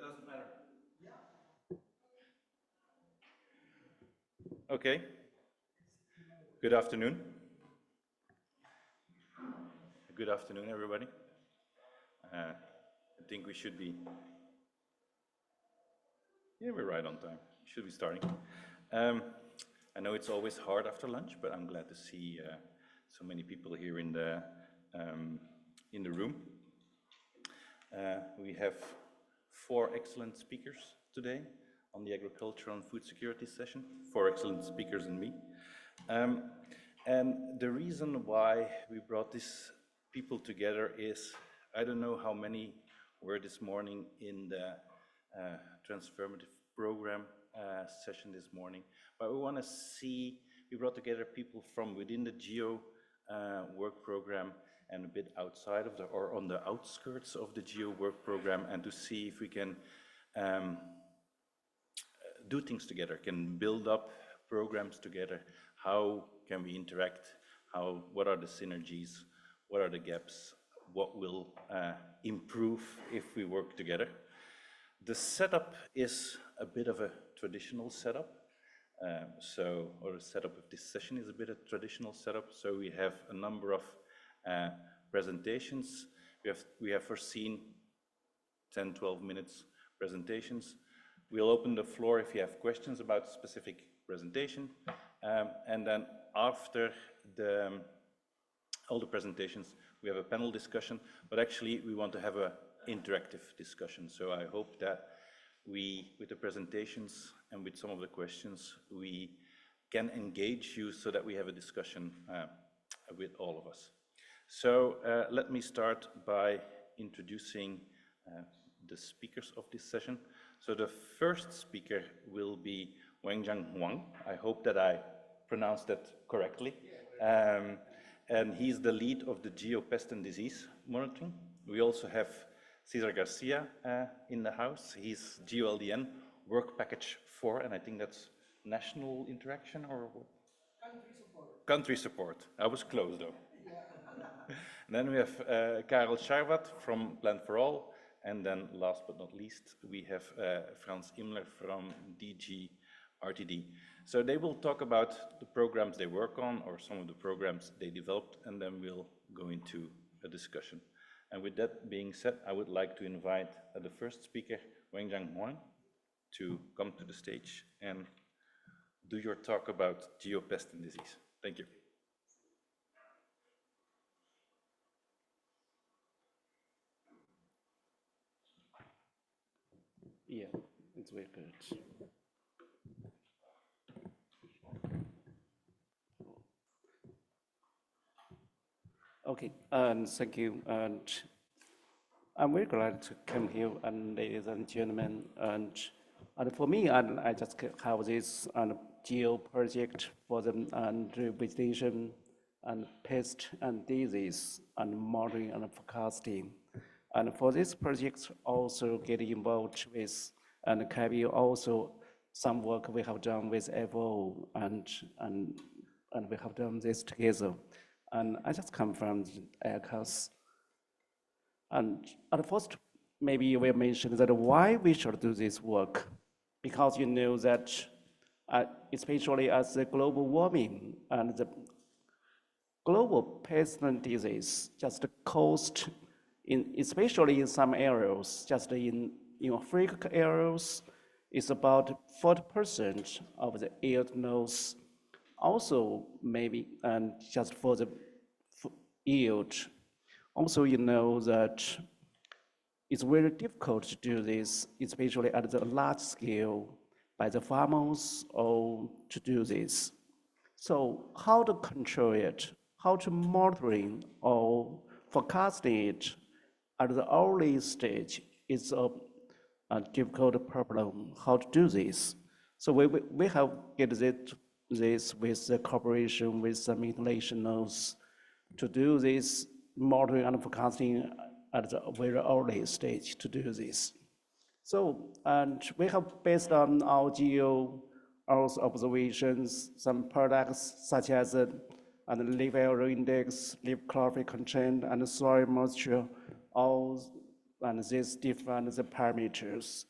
doesn't matter. Okay. Good afternoon. Good afternoon, everybody. I think we should be. Yeah, we're right on time. Should be starting. I know it's always hard after lunch, but I'm glad to see so many people here in the room. We have 4 excellent speakers today on the agriculture and food security session. 4 excellent speakers and me. And the reason why we brought these people together is, I don't know how many were this morning in the transformative program session this morning, but we want to see, we brought together people from within the GEO work program and a bit outside of or on the outskirts of the GEO work program, and to see if we can do things together, can build up programs together. How can we interact? What are the synergies? What are the gaps? What will improve if we work together? The setup is a bit of a traditional setup. Or the setup of this session is a bit of a traditional setup. So we have a number of presentations. We have foreseen 10, 12 minutes presentations. We'll open the floor if you have questions about a specific presentation. And then after all the presentations, we have a panel discussion, but actually we want to have an interactive discussion. So I hope that with the presentations and with some of the questions, we can engage you so that we have a discussion with all of us. So let me start by introducing the speakers of this session. So the first speaker will be Wenjiang Huang. I hope that I pronounced that correctly. And he's the lead of the GEO Pest and Disease Monitoring. We also have Cesar Garcia in the house. He's GEO-LDN Work Package 4, and I think that's National Interaction or what? Country support. Country support. I was close though. And then we have Karel Scharwath from Plant for All. And then last but not least, we have Frans Imler from DG RTD. So they will talk about the programs they work on or some of the programs they developed, and then we'll go into a discussion. And with that being said, I would like to invite the first speaker, Wenjiang Huang, to come to the stage and do your talk about GEO Pest and Disease. Thank you. Yeah, it's very good. Okay, and thank you. And I'm very glad to come here, and ladies and gentlemen. And for me, I just have this GEO project for the vegetation and pest and disease and monitoring and forecasting. And for this project, also get involved with and carry also some work we have done with FO, and we have done this together. And I just come from ACAS. And at first, maybe you will mention that why we should do this work, because you know that especially as the global warming and the global pest and disease just caused, especially in some areas, just in Africa areas, it's about 40% of the yield. Also, maybe, and just for the yield, also you know that it's very difficult to do this, especially at the large scale by the farmers or to do this. So how to control it, how to monitoring or forecasting it at the early stage is a difficult problem, how to do this. So we have get this with the cooperation with some internationals to do this monitoring and forecasting at the very early stage to do this. So, and we have based on our GEO Earth observations, some products such as leaf area index, leaf chlorophyll content, and soil moisture, all and these different parameters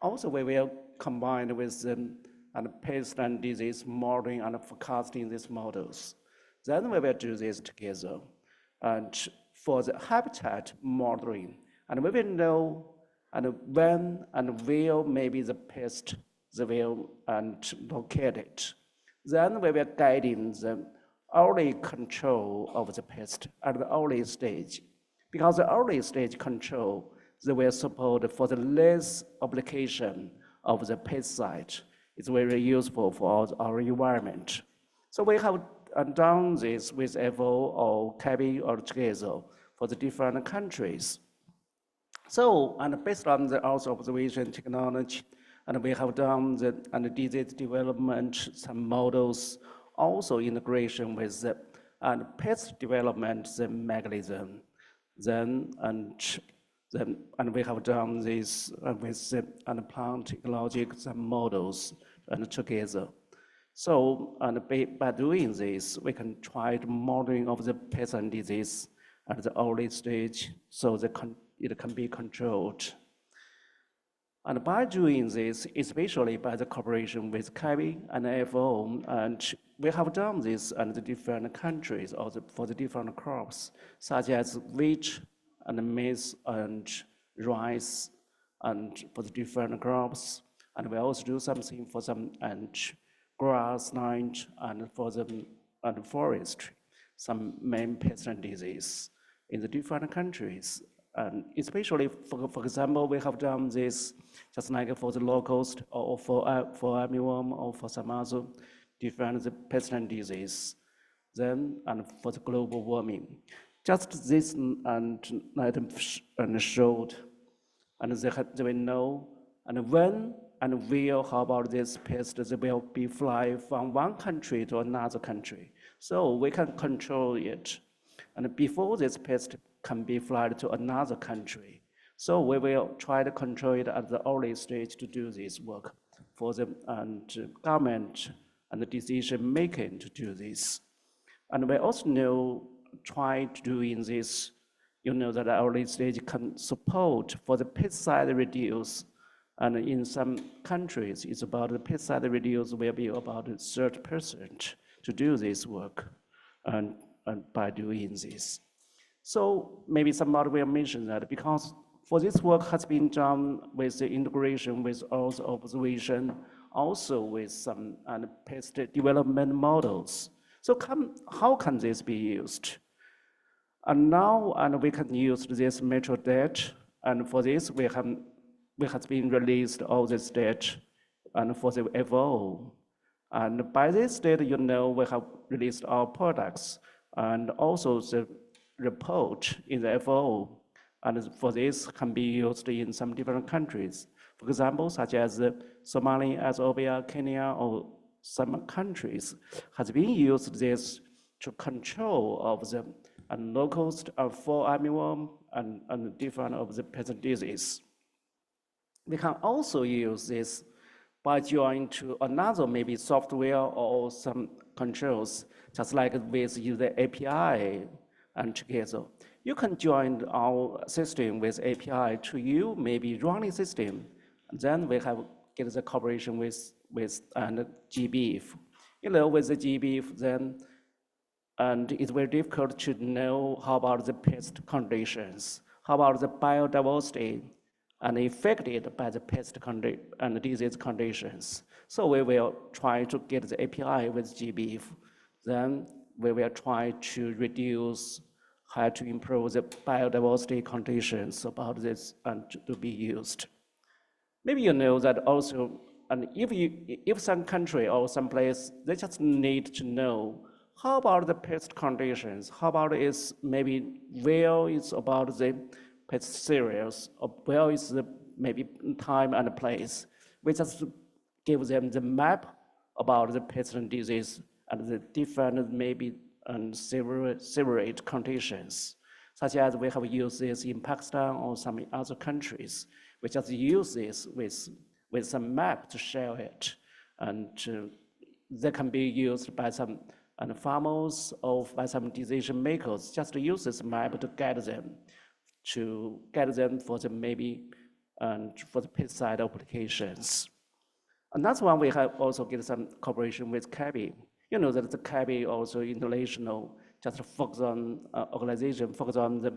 Also, we will combine with and pest and disease modeling and forecasting these models. Then we will do this together. And for the habitat modeling, and we will know and when and where maybe the pest they will and locate it. Then we will guiding the early control of the pest at the early stage. Because the early stage control, they will support for the less application of the pesticide. It's very useful for our environment. So we have done this with FO or CABI or together for the different countries. So, and based on the Earth observation technology, and we have done the disease development, some models, also integration with the and pest development, the mechanism. Then we have done this with the plant ecological some models and together. So by doing this, we can try to modeling of the pest and disease at the early stage, so that it can be controlled. And by doing this, especially by the cooperation with CABI and FO, and we have done this in the different countries or for the different crops, such as wheat and maize and rice, and for the different crops. And we also do something for some and grassland and for the and forestry, some main pest and disease in the different countries. And especially, for example, we have done this just like for the locust or for armyworm or for some other different pest and disease. Then, and for the global warming. Just this and showed, and they will know, and when and where, how about this pest, they will be fly from one country to another country. So we can control it. And before this pest can be flight to another country. So we will try to control it at the early stage to do this work for the government and the decision making to do this. And we also know, try to doing this, that early stage can support for the pesticide reduce. And in some countries, it's about the pesticide reduce will be about 30% to do this work and by doing this. So maybe somebody will mention that because for this work has been done with the integration with Earth observation, also with some pest development models. So how can this be used? And now we can use this metro data, and for this we have been released all this data, and for the FO. And by this data, we have released our products and also the report in the FO, and for this can be used in some different countries. For example, such as Somalia, Ethiopia, Kenya, or some countries has been used this to control of the locust and fall armyworm and different of the pest disease. We can also use this by joining to another maybe software or some controls, just like with the API and together. You can join our system with API to you, maybe running system. And then we have get the cooperation with GBIF. With the GBIF, then, and it's very difficult to know how about the pest conditions, how about the biodiversity, and affected by the pest and disease conditions. So we will try to get the API with GBIF. Then we will try to reduce, how to improve the biodiversity conditions about this and to be used. Maybe you know that also, and if some country or some place, they just need to know how about the pest conditions, how about is maybe where it's about the pest cereals, or where is the maybe time and place. We just give them the map about the pest and disease and the different maybe separate conditions, such as we have used this in Pakistan or some other countries. We just use this with some map to share it, and they can be used by some farmers or by some decision makers. Just to use this map to guide them for the maybe and for the pesticide applications. And that's why we have also get some cooperation with CABI. You know that the CABI also international, just focus on organization, focus on the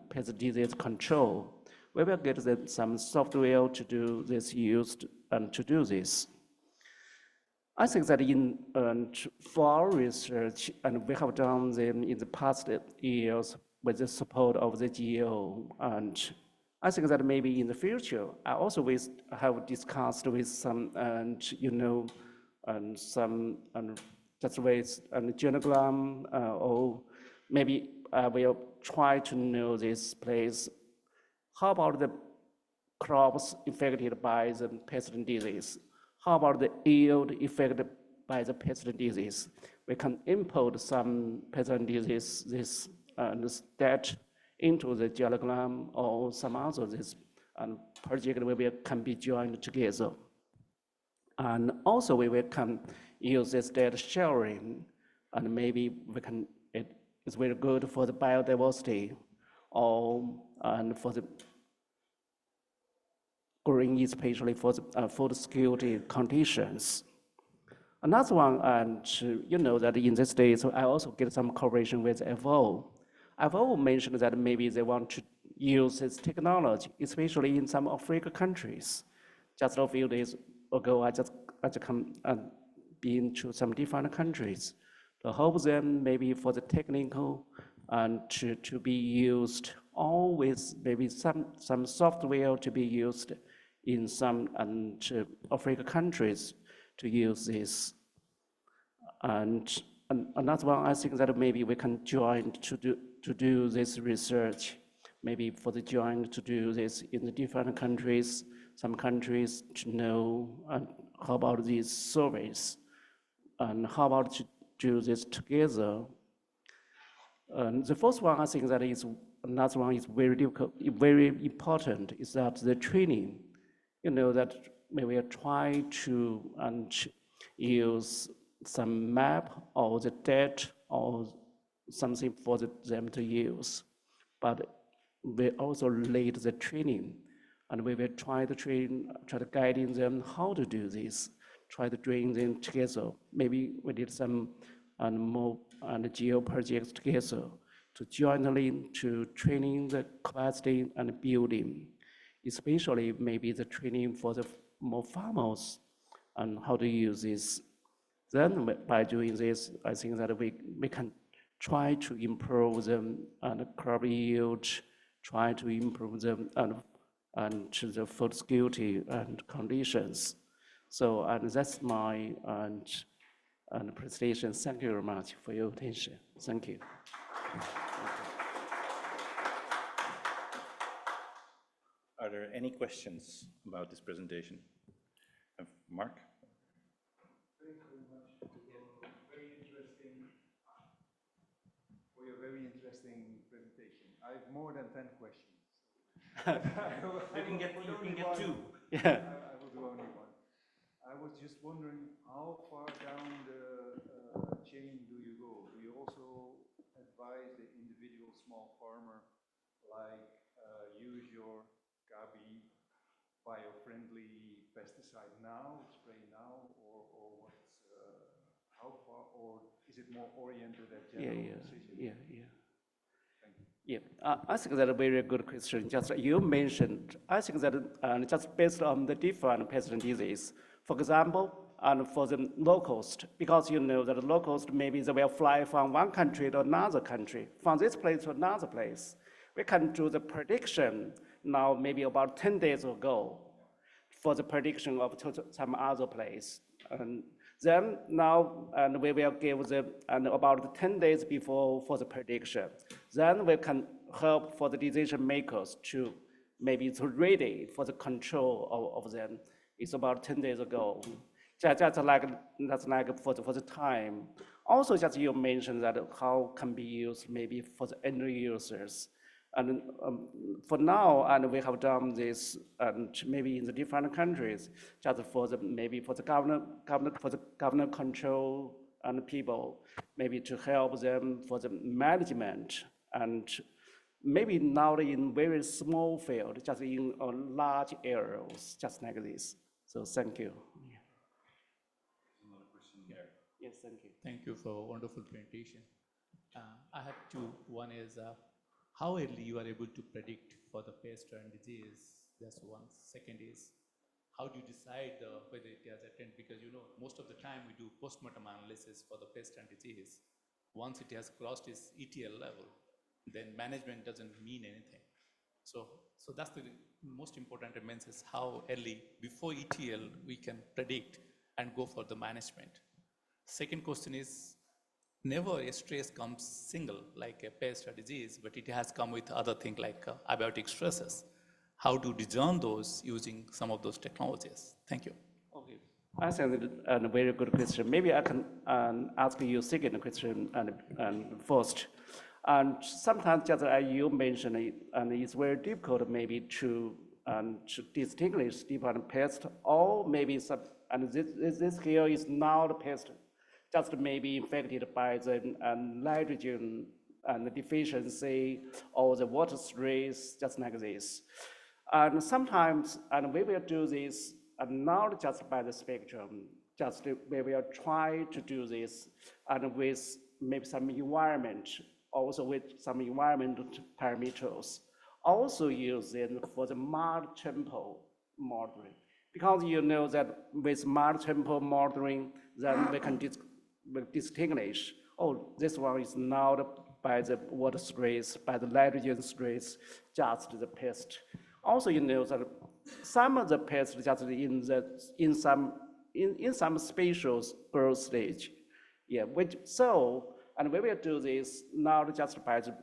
pest disease control. We will get some software to do this used and to do this. I think that for our research, and we have done them in the past years with the support of the GAO, and I think that maybe in the future, I also have discussed with some, just with genogram, or maybe I will try to know this place. How about the crops affected by the pest disease? How about the yield affected by the pest disease? We can import some pest disease stat into the genogram or some other this project can be joined together. And also we can use this data sharing, and maybe it's very good for the biodiversity and for the green, especially for the food security conditions. Another one, and you know that in this days, I also get some cooperation with FAO. FAO mentioned that maybe they want to use this technology, especially in some African countries. Just a few days ago, I just been to some different countries to help them maybe for the technical and to be used, always maybe some software to be used in some African countries to use this. And another one, I think that maybe we can join to do this research, maybe for the joint to do this in the different countries, some countries to know how about these surveys, and how about to do this together. The first one, I think that is another one is very difficult, very important, is that the training. You know that maybe I try to use some map or the data or something for them to use, but we also lead the training, and we will try to guiding them how to do this, try to bring them together. Maybe we did some more GEO projects together to jointly to training the capacity and building, especially maybe the training for the more farmers and how to use this. Then by doing this, I think that we can try to improve them and crop yield, try to improve them and to the food security and conditions. So that's my presentation. Thank you very much for your attention. Thank you. Are there any questions about this presentation? Mark? Thank you very much for your very interesting presentation. I have more than 10 questions. You can get two. Yeah. I will do only one. I was just wondering, how far down the chain do you go? Do you also advise the individual small farmer, like use your CABI bio-friendly pesticide now, spray now, or what's how far, or is it more oriented at general decisions? Yeah. I think that's a very good question. Just you mentioned, I think that just based on the different pest disease, for example, and for the locust, because you know that the locust maybe they will fly from one country to another country, from this place to another place. We can do the prediction now maybe about 10 days ago for the prediction of some other place. And then now, and we will give them about 10 days before for the prediction. Then we can help for the decision makers to maybe to ready for the control of them. It's about 10 days ago. That's like for the time. Also, just you mentioned that how can be used maybe for the end users. And for now, and we have done this, and maybe in the different countries, just for the maybe for the government control and people, maybe to help them for the management and maybe not in very small field, just in large areas, just like this. So thank you. Another question here. Yes, thank you. Thank you for a wonderful presentation. I have two. One is how early you are able to predict for the pest and disease. That's one. Second is how do you decide whether it has attained? Because you know most of the time we do postmortem analysis for the pest and disease. Once it has crossed its ETL level, then management doesn't mean anything. So that's the most important remains is how early before ETL we can predict and go for the management. Second question is, never a stress comes single like a pest or disease, but it has come with other things like abiotic stresses. How to discern those using some of those technologies? Thank you. Okay. I think it's a very good question. Maybe I can ask you second question and first. And sometimes, just as you mentioned, and it's very difficult maybe to distinguish different pests, or maybe some, and this here is not a pest, just maybe infected by the nitrogen and deficiency or the water stress, just like this. And sometimes, and we will do this, and not just by the spectrum, just we will try to do this, and with maybe some environment, also with some environmental parameters, also using for the multiple modeling. Because you know that with multiple modeling, then we can distinguish, oh, this one is not by the water stress, by the nitrogen stress, just the pest. Also, you know that some of the pests just in some species growth stage, yeah. And we will do this not just by the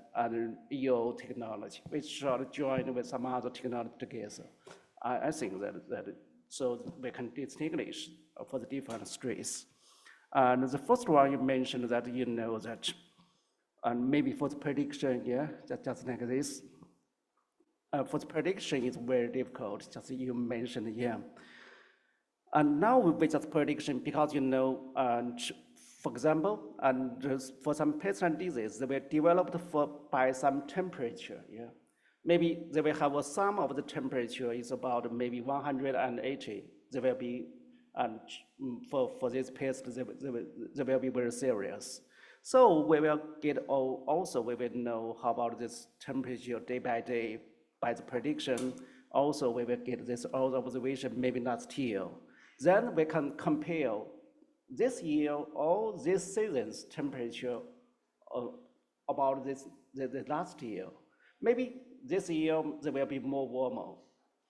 EO technology, we should join with some other technology together. I think that so we can distinguish for the different stress. And the first one you mentioned that you know that, and maybe for the prediction, yeah, just like this. For the prediction, it's very difficult, just you mentioned, yeah. And now with just prediction, because you know, for example, and for some pests and diseases, they were developed by some temperature, yeah. Maybe they will have some of the temperature is about maybe 180. They will be, and for this pest, they will be very serious. So we will get also we will know how about this temperature day by day by the prediction. Also we will get this observation maybe last year. Then we can compare this year or this season's temperature about the last year. Maybe this year there will be more warmer.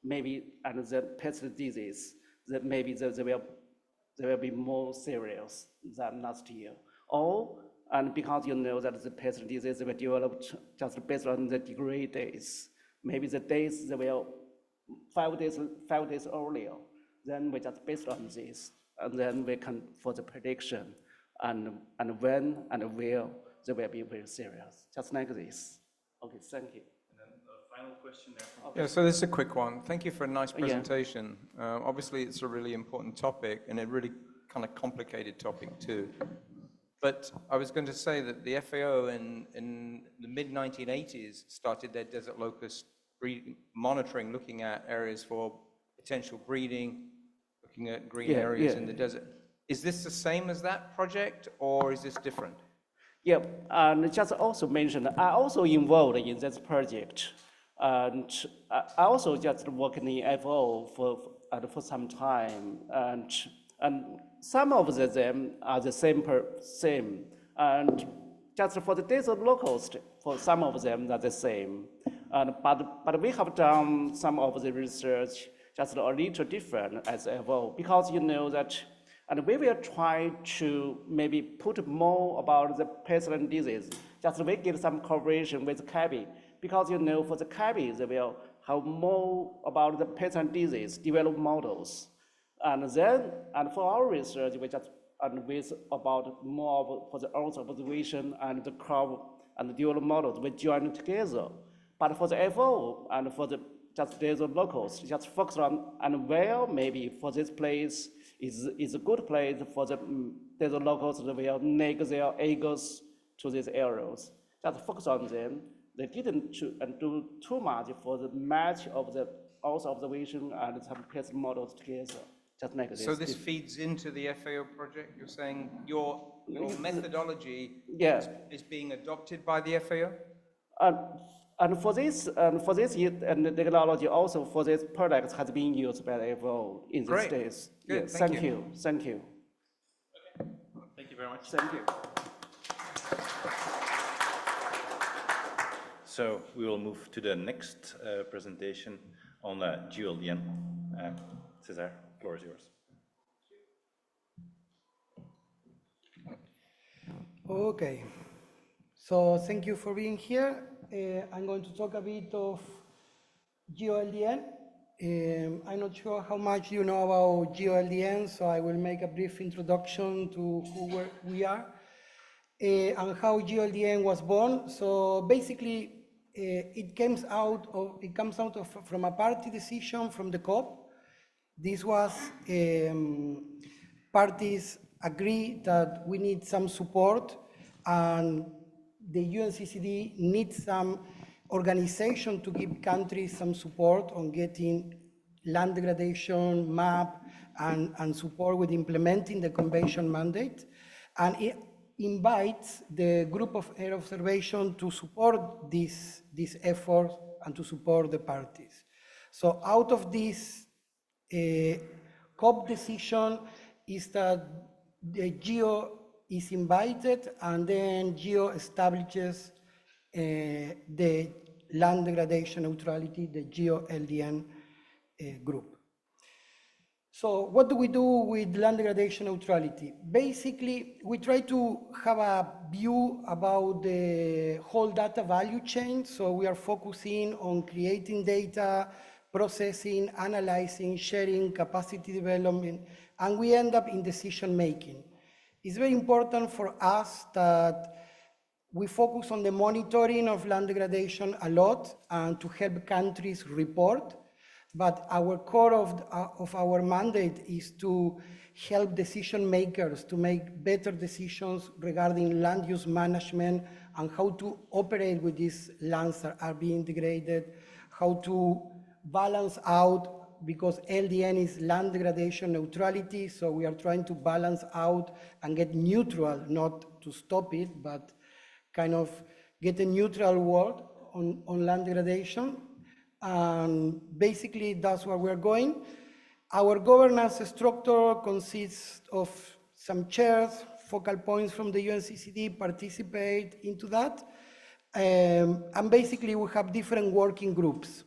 Maybe and the pest disease that maybe they will be more serious than last year. Or and because you know that the pest disease will develop just based on the degree days. Maybe the days they will 5 days earlier. Then we just based on this, and then we can for the prediction and when and where they will be very serious, just like this. Okay, thank you. And then a final question there. Okay. Yeah, so this is a quick one. Thank you for a nice presentation. Obviously, it's a really important topic and a really kind of complicated topic too. But I was going to say that the FAO in the mid-1980s started their desert locust monitoring, looking at areas for potential breeding, looking at green areas in the desert. Is this the same as that project, or is this different? Yeah, and just also mentioned, I also involved in this project. And I also just working in FO for some time, and some of them are the same. And just for the desert locust, for some of them are the same. But we have done some of the research just a little different as FO, because you know that, and we will try to maybe put more about the pest and disease. Just we get some cooperation with CABI, because you know for the CABI, they will have more about the pest and disease, develop models. And then, and for our research, we just, and with about more for the Earth observation and the crop and the develop models, we join together. But for the FO and for the just desert locals, just focus on and where maybe for this place is a good place for the desert locals that will neg their eggs to these areas. Just focus on them. they didn't do too much for the match of the Earth observation and some pest models together, just like this. So this feeds into the FAO project? You're saying your methodology Yeah. is being adopted by the FAO? And for this and the technology also for this product has been used by the FAO in these Great. days. Good. Yes, Thank thank you. you. Thank you. Thank you very much. Thank you. So we will move to the next presentation on GeoLDN. Cesar, floor is yours. Okay, so thank you for being here. I'm going to talk a bit of GeoLDN. I'm not sure how much you know about GeoLDN, so I will make a brief introduction to who we are and how GeoLDN was born. So basically, it comes out from a party decision from the COP. This was parties agree that we need some support, and the UNCCD needs some organization to give countries some support on getting land degradation map and support with implementing the convention mandate. And it invites the group of air observation to support this effort and to support the parties. So out of this COP decision is that the GEO is invited, and then GEO establishes the land degradation neutrality, the GeoLDN group. So what do we do with land degradation neutrality? Basically, we try to have a view about the whole data value chain. So we are focusing on creating data, processing, analyzing, sharing, capacity development, and we end up in decision making. It's very important for us that we focus on the monitoring of land degradation a lot and to help countries report. But our core of our mandate is to help decision makers to make better decisions regarding land use management and how to operate with these lands that are being degraded, how to balance out, because LDN is land degradation neutrality, so we are trying to balance out and get neutral, not to stop it, but kind of get a neutral world on land degradation. And basically, that's where we're going. Our governance structure consists of some chairs, focal points from the UNCCD participate into that. And basically, we have different working groups.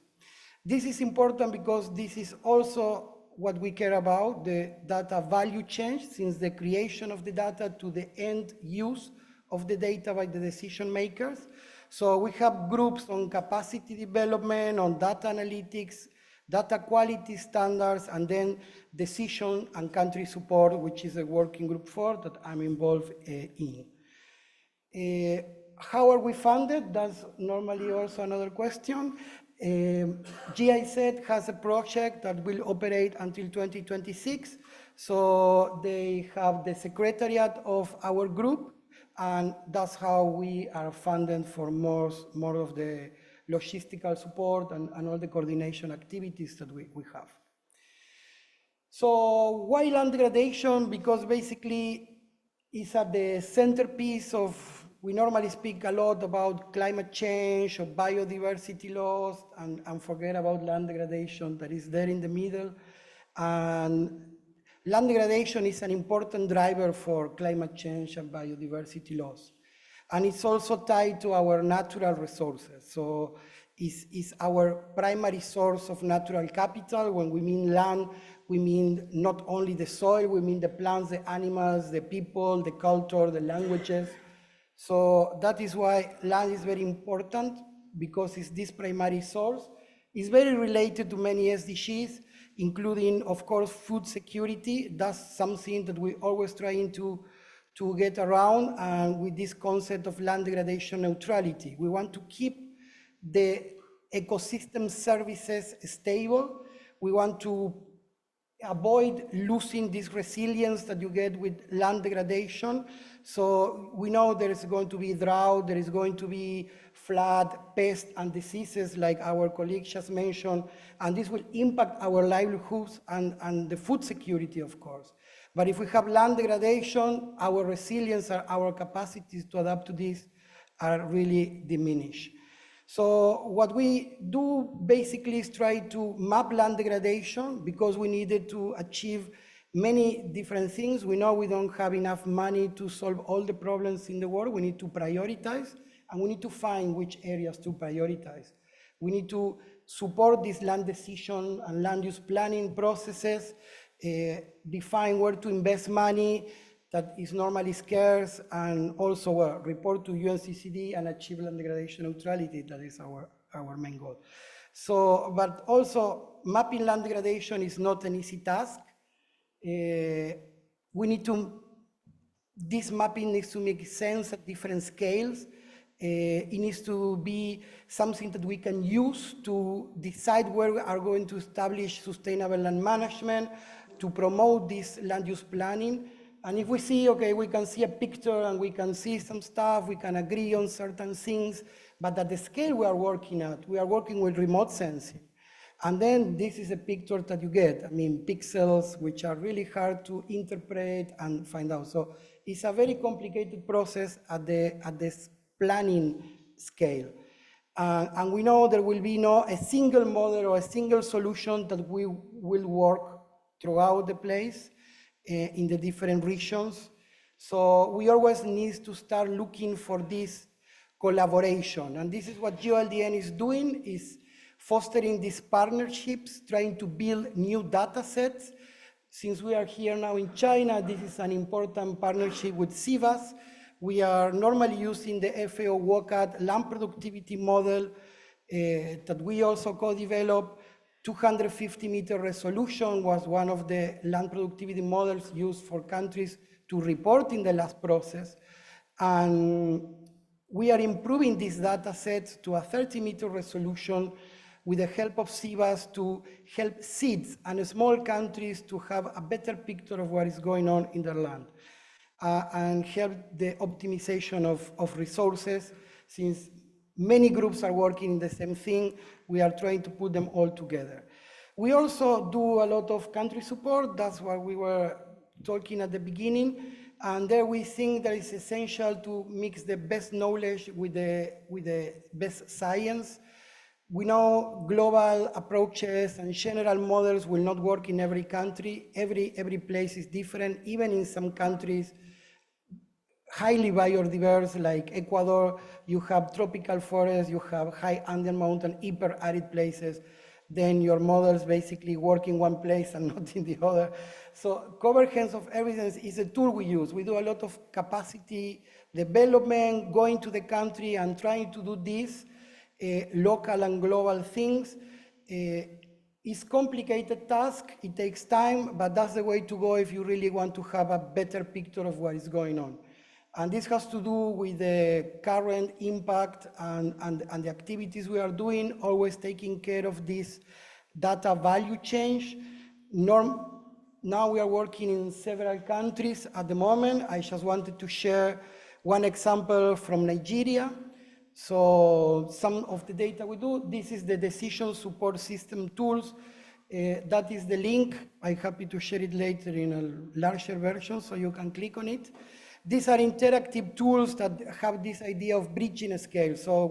This is important because this is also what we care about, the data value chain, since the creation of the data to the end use of the data by the decision makers. So we have groups on capacity development, on data analytics, data quality standards, and then decision and country support, which is a working group 4 that I'm involved in. How are we funded? That's normally also another question. GIZ has a project that will operate until 2026. So they have the secretariat of our group, and that's how we are funded for more of the logistical support and all the coordination activities that we have. So why land degradation? Because basically it's at the centerpiece of, we normally speak a lot about climate change or biodiversity loss and forget about land degradation that is there in the middle. And land degradation is an important driver for climate change and biodiversity loss. And it's also tied to our natural resources. So it's our primary source of natural capital. When we mean land, we mean not only the soil, we mean the plants, the animals, the people, the culture, the languages. So that is why land is very important, because it's this primary source. It's very related to many SDGs, including, of course, food security. That's something that we always trying to get around, and with this concept of land degradation neutrality. We want to keep the ecosystem services stable. We want to avoid losing this resilience that you get with land degradation. So we know there is going to be drought, there is going to be flood, pests, and diseases like our colleague just mentioned, and this will impact our livelihoods and the food security, of course. But if we have land degradation, our resilience, our capacities to adapt to this are really diminished. So what we do basically is try to map land degradation because we needed to achieve many different things. We know we don't have enough money to solve all the problems in the world. We need to prioritize, and we need to find which areas to prioritize. We need to support these land decision and land use planning processes, define where to invest money that is normally scarce, and also report to UNCCD and achieve land degradation neutrality. That is our main goal. So, but also mapping land degradation is not an easy task. This mapping needs to make sense at different scales. It needs to be something that we can use to decide where we are going to establish sustainable land management, to promote this land use planning. And if we see, okay, we can see a picture and we can see some stuff, we can agree on certain things, but at the scale we are working at, we are working with remote sensing. And then this is a picture that you get. I mean, pixels, which are really hard to interpret and find out. So it's a very complicated process at this planning scale. And we know there will be a single model or a single solution that will work throughout the place in the different regions. So we always need to start looking for this collaboration. And this is what GeoLDN is doing, is fostering these partnerships, trying to build new data sets. Since we are here now in China, this is an important partnership with CIVAS. We are normally using the FAO WOCAT land productivity model that we also co-developed. 250-meter resolution was one of the land productivity models used for countries to report in the last process. And we are improving these data sets to a 30-meter resolution with the help of CIVAS to help seeds and small countries to have a better picture of what is going on in their land. And help the optimization of resources. Since many groups are working in the same thing, we are trying to put them all together. We also do a lot of country support. That's what we were talking at the beginning. And there we think that it's essential to mix the best knowledge with the best science. We know global approaches and general models will not work in every country. Every place is different. Even in some countries, highly biodiverse, like Ecuador, you have tropical forests, you have high Andean mountain, hyper-arid places, then your models basically work in one place and not in the other. So convergence of evidence is a tool we use. We do a lot of capacity development, going to the country and trying to do this, local and global things. It's a complicated task, it takes time, but that's the way to go if you really want to have a better picture of what is going on. And this has to do with the current impact and the activities we are doing, always taking care of this data value chain. Now we are working in several countries at the moment. I just wanted to share one example from Nigeria. So some of the data we do, this is the decision support system tools. That is the link. I'm happy to share it later in a larger version so you can click on it. These are interactive tools that have this idea of bridging a scale. So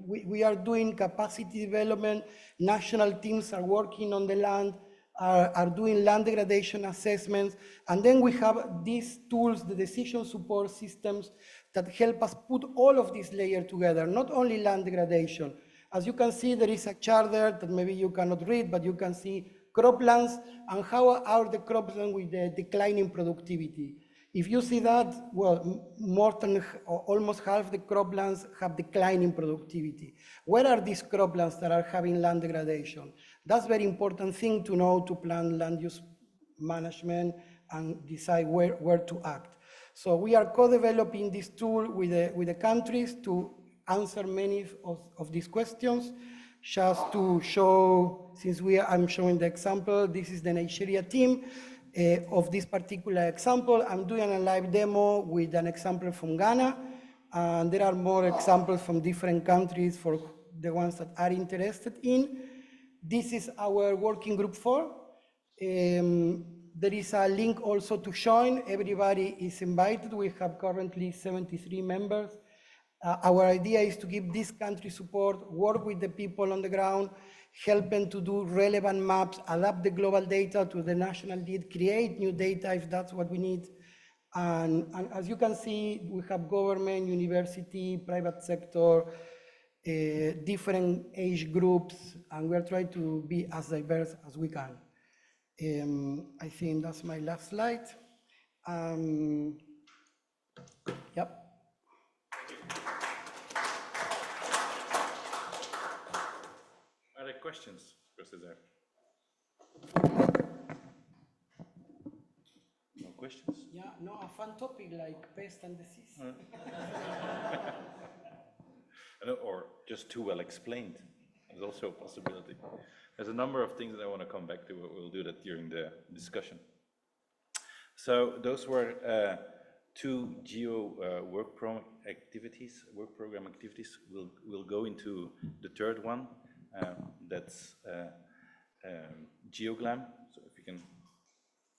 we are doing capacity development. National teams are working on the land, are doing land degradation assessments. And then we have these tools, the decision support systems, that help us put all of these layers together, not only land degradation. As you can see, there is a chart there that maybe you cannot read, but you can see croplands and how are the croplands with the declining productivity. If you see that, well, more than almost half the croplands have declining productivity. Where are these croplands that are having land degradation? That's a very important thing to know to plan land use management and decide where to act. So we are co-developing this tool with the countries to answer many of these questions. Just to show, since I'm showing the example, this is the Nigeria team. Of this particular example, I'm doing a live demo with an example from Ghana. And there are more examples from different countries for the ones that are interested in. This is our working group 4. There is a link also to join. Everybody is invited. We have currently 73 members. Our idea is to give this country support, work with the people on the ground, help them to do relevant maps, adapt the global data to the national need, create new data if that's what we need. And as you can see, we have government, university, private sector, different age groups, and we're trying to be as diverse as we can. I think that's my last slide. Yep. Are there questions, Professor Zaar? No questions? Yeah, no, a fun topic like pest and disease. Or just too well explained. There's also a possibility. There's a number of things that I want to come back to, but we'll do that during the discussion. So those were 2 GEO work program activities. We'll go into the third one. That's GeoGlam. So if you can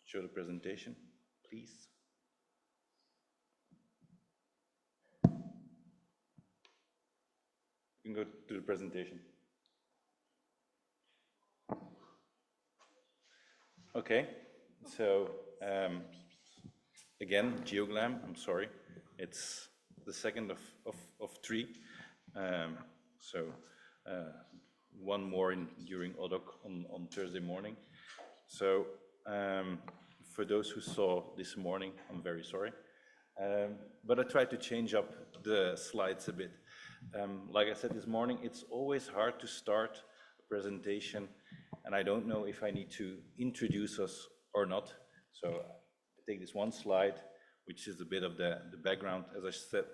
show the presentation, please. You can go to the presentation. Okay, so again, GeoGlam, I'm sorry. It's the second of 3. One more during ODOC on Thursday morning. So for those who saw this morning, I'm very sorry. But I tried to change up the slides a bit. Like I said this morning, it's always hard to start a presentation, and I don't know if I need to introduce us or not. So I take this one slide, which is a bit of the background. As I said,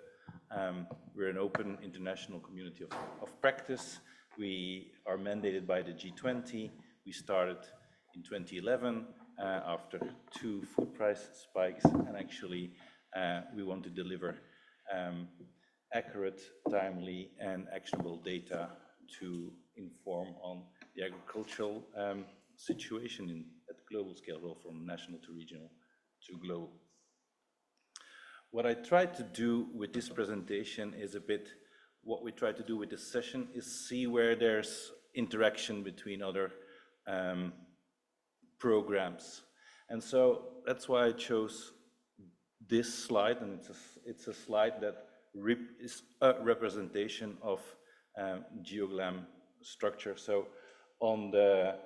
we're an open international community of practice. We are mandated by the G20. We started in 2011 after 2 food price spikes, and actually we want to deliver accurate, timely, and actionable data to inform on the agricultural situation at global scale, well, from national to regional to global. What I tried to do with this presentation is a bit what we try to do with this session is see where there's interaction between other programs. And so that's why I chose this slide, and it's a slide that is a representation of GeoGlam structure. So on the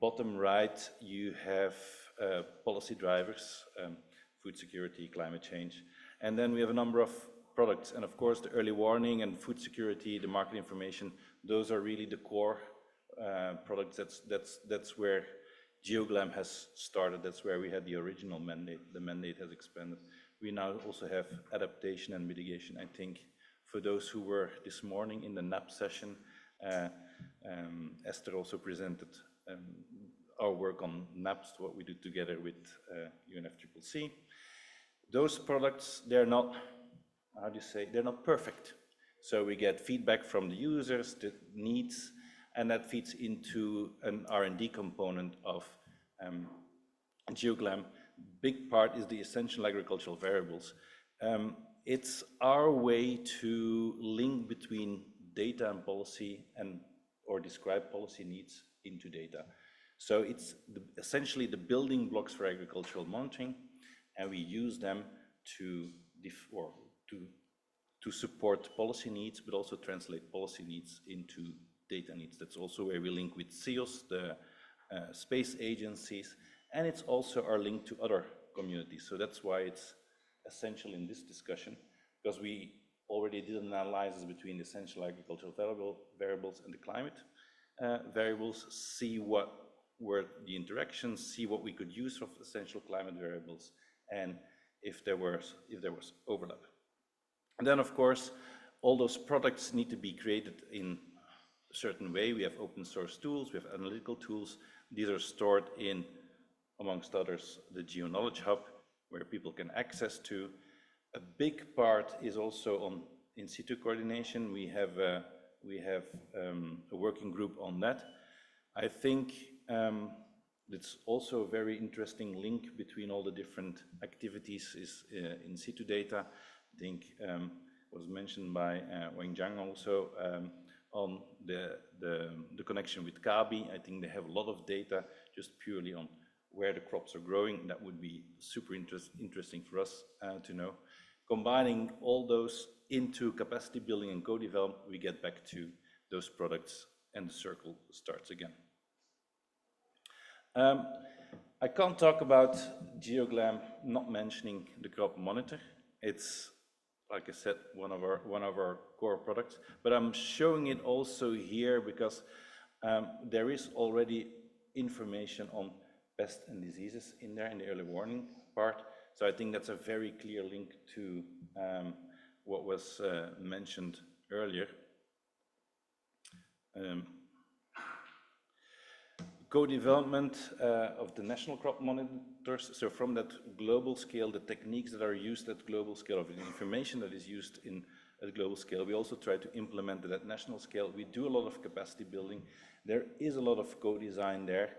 bottom right, you have policy drivers, food security, climate change, and then we have a number of products. And of course, the early warning and food security, the market information, those are really the core products. That's where GeoGlam has started. That's where we had the original mandate. The mandate has expanded. We now also have adaptation and mitigation. I think for those who were this morning in the NAP session, Esther also presented our work on NAPS, what we do together with UNFCCC. Those products, they're not, how do you say, they're not perfect. So we get feedback from the users, the needs, and that feeds into an R&D component of GeoGlam. Big part is the essential agricultural variables. It's our way to link between data and policy or describe policy needs into data. So it's essentially the building blocks for agricultural monitoring, and we use them to support policy needs, but also translate policy needs into data needs. That's also where we link with CEOs, the space agencies, and it's also our link to other communities. So that's why it's essential in this discussion, because we already did an analysis between the essential agricultural variables and the climate variables, see what were the interactions, see what we could use of essential climate variables, and if there was overlap. And then, of course, all those products need to be created in a certain way. We have open source tools, we have analytical tools. These are stored in, amongst others, the GeoKnowledge Hub, where people can access to. A big part is also on in situ coordination. We have a working group on that. I think it's also a very interesting link between all the different activities is in situ data. I think was mentioned by Wang Zhang also on the connection with Kabi. I think they have a lot of data just purely on where the crops are growing. That would be super interesting for us to know. Combining all those into capacity building and co-development, we get back to those products and the circle starts again. I can't talk about GeoGlam not mentioning the crop monitor. It's, like I said, one of our core products, but I'm showing it also here because there is already information on pests and diseases in there in the early warning part. So I think that's a very clear link to what was mentioned earlier. Co-development of the national crop monitors. So from that global scale, the techniques that are used at global scale, of the information that is used at global scale, we also try to implement it at national scale. We do a lot of capacity building. There is a lot of co-design there.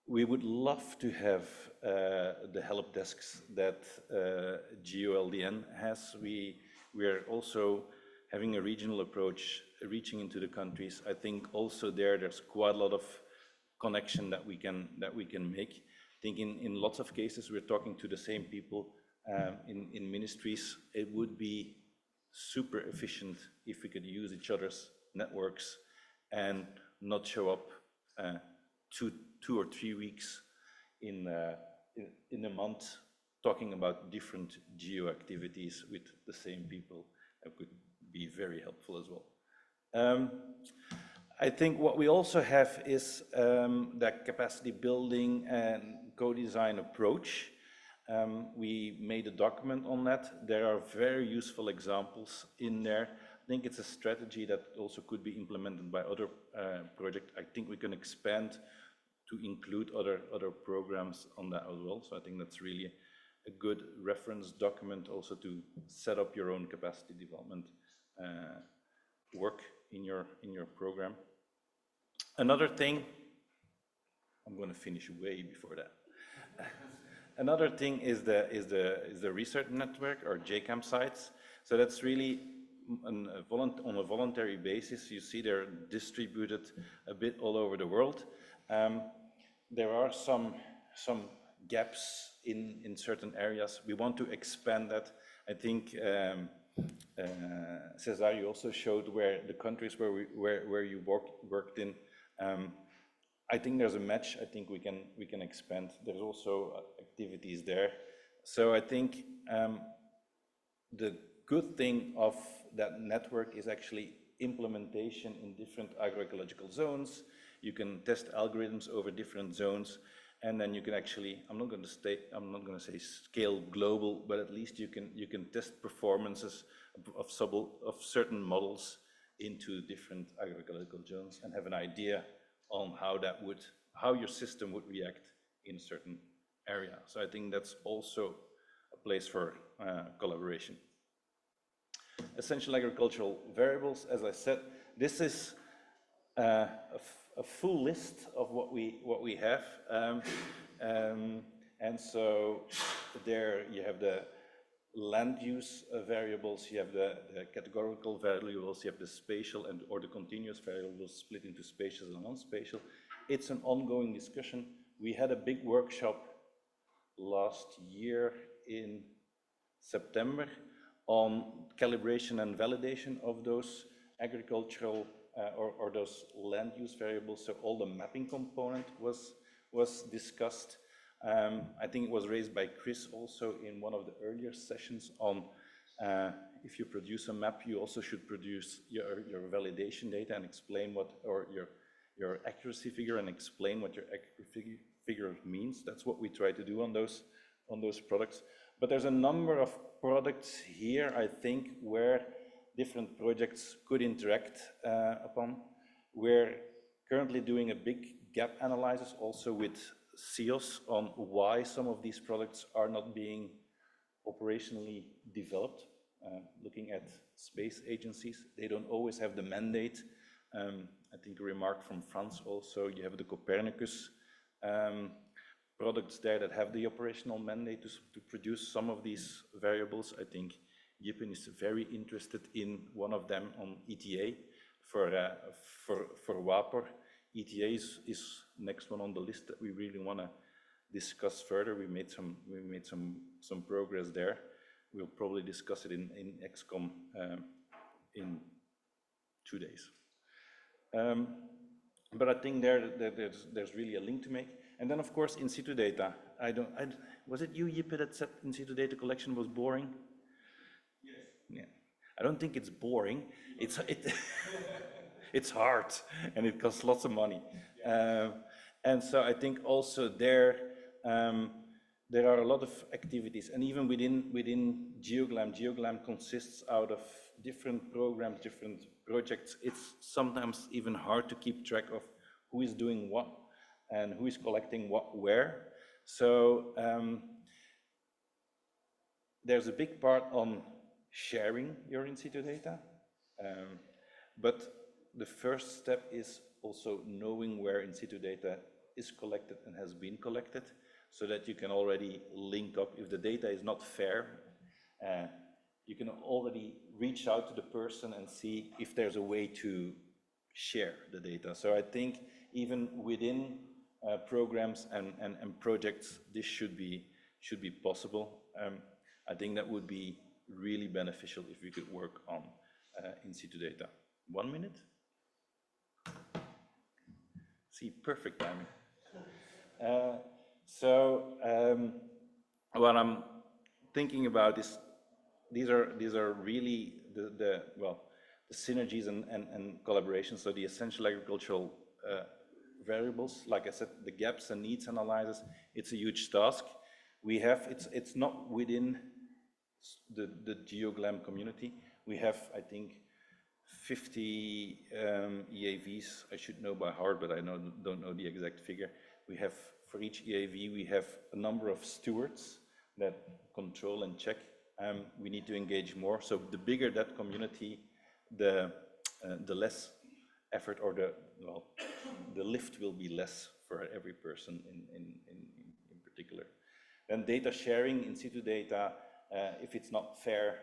We would love to have the help desks that GeoLDN has. We are also having a regional approach, reaching into the countries. I think also there's quite a lot of connection that we can make. I think in lots of cases we're talking to the same people in ministries. It would be super efficient if we could use each other's networks and not show up 2 or 3 weeks in a month talking about different geo activities with the same people. That could be very helpful as well. I think what we also have is that capacity building and co-design approach. We made a document on that. There are very useful examples in there. I think it's a strategy that also could be implemented by other projects. I think we can expand to include other programs on that as well. So I think that's really a good reference document also to set up your own capacity development work in your program. Another thing, I'm going to finish way before that. Another thing is the research network or JCAM sites. So that's really on a voluntary basis. You see they're distributed a bit all over the world. There are some gaps in certain areas. We want to expand that. I think Cesar, you also showed where the countries where you worked in. I think there's a match. I think we can expand. There's also activities there. So I think the good thing of that network is actually implementation in different agroecological zones. You can test algorithms over different zones, and then you can actually, I'm not going to say scale global, but at least you can test performances of certain models into different agroecological zones and have an idea on how your system would react in a certain area. So I think that's also a place for collaboration. Essential agricultural variables, as I said, this is a full list of what we have, and so there you have the land use variables, you have the categorical variables, you have the spatial or the continuous variables split into spatial and non-spatial. It's an ongoing discussion. We had a big workshop last year in September on calibration and validation of those agricultural or those land use variables. So all the mapping component was discussed. I think it was raised by Chris also in one of the earlier sessions on if you produce a map, you also should produce your validation data and explain what, or your accuracy figure and explain what your accuracy figure means. That's what we try to do on those products. But there's a number of products here, I think, where different projects could interact upon. We're currently doing a big gap analysis also with CEOs on why some of these products are not being operationally developed, looking at space agencies. They don't always have the mandate. I think a remark from France also, you have the Copernicus products there that have the operational mandate to produce some of these variables. I think Jippen is very interested in one of them on ETA for WAPOR. ETA is next one on the list that we really want to discuss further. We made some progress there. We'll probably discuss it in XCOM in 2 days. But I think there's really a link to make. And then of course in situ data. Was it you, Jippe, that said in situ data collection was boring? Yes. Yeah. I don't think it's boring. It's hard and it costs lots of money. And so I think also there are a lot of activities, and even within GeoGLAM, GeoGLAM consists out of different programs, different projects. It's sometimes even hard to keep track of who is doing what and who is collecting what where. So there's a big part on sharing your in situ data, but the first step is also knowing where in situ data is collected and has been collected, so that you can already link up. If the data is not fair, you can already reach out to the person and see if there's a way to share the data. So I think even within programs and projects, this should be possible. I think that would be really beneficial if we could work on in situ data. 1 minute? See, perfect timing. What I'm thinking about is these are really the synergies and collaboration. So the essential agricultural variables, like I said, the gaps and needs analysis, it's a huge task. It's not within the GeoGLAM community. We have, I think, 50 EAVs. I should know by heart, but I don't know the exact figure. We have, for each EAV, we have a number of stewards that control and check. We need to engage more. So the bigger that community, the less effort, or the lift will be less for every person in particular. Then data sharing, in situ data, if it's not fair,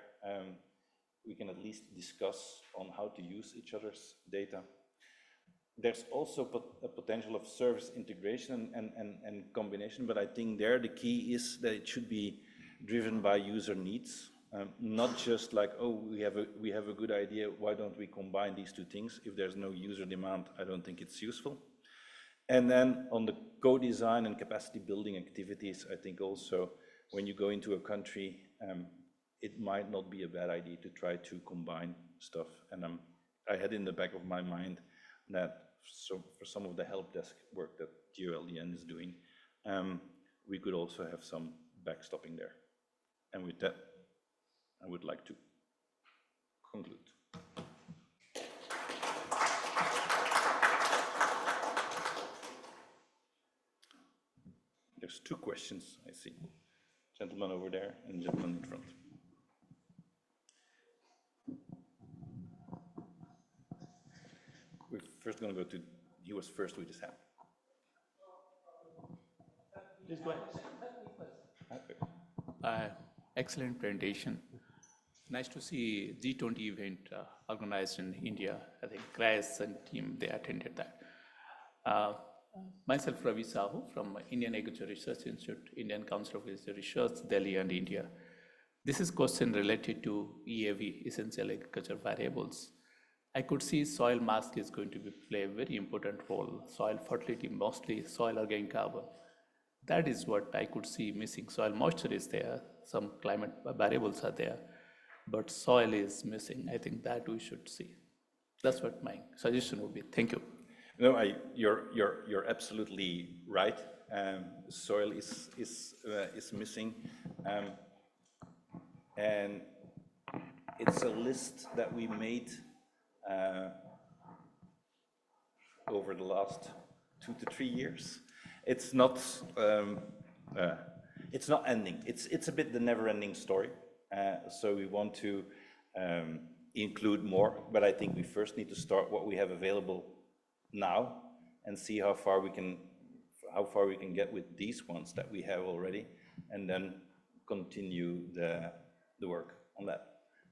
we can at least discuss on how to use each other's data. There's also a potential of service integration and combination, but I think there the key is that it should be driven by user needs, not just like, oh, we have a good idea, why don't we combine these two things? If there's no user demand, I don't think it's useful. And then on the co-design and capacity building activities, I think also when you go into a country, it might not be a bad idea to try to combine stuff. And I had in the back of my mind that for some of the help desk work that GeoLDN is doing, we could also have some backstopping there. And with that, I would like to conclude. There's 2 questions, I see. Gentleman over there and gentleman in front. We're first going to go to, he was first with his hand. Please go ahead. Excellent presentation. Nice to see G20 event organized in India. I think Grace and team, they attended that. Myself, Ravi Sahu from Indian Agriculture Research Institute, Indian Council of Agriculture Research, Delhi and India. This is question related to EAV, Essential Agriculture Variables. I could see soil mask is going to play a very important role. Soil fertility, mostly soil organic carbon. That is what I could see missing. Soil moisture is there, some climate variables are there, but soil is missing. I think that we should see. That's what my suggestion would be. Thank you. No, you're absolutely right. Soil is missing, and it's a list that we made over the last 2 to 3 years. It's not it's not ending. It's a bit the never-ending story. So we want to include more, but I think we first need to start what we have available now and see how far we can get with these ones that we have already, and then continue the work on that.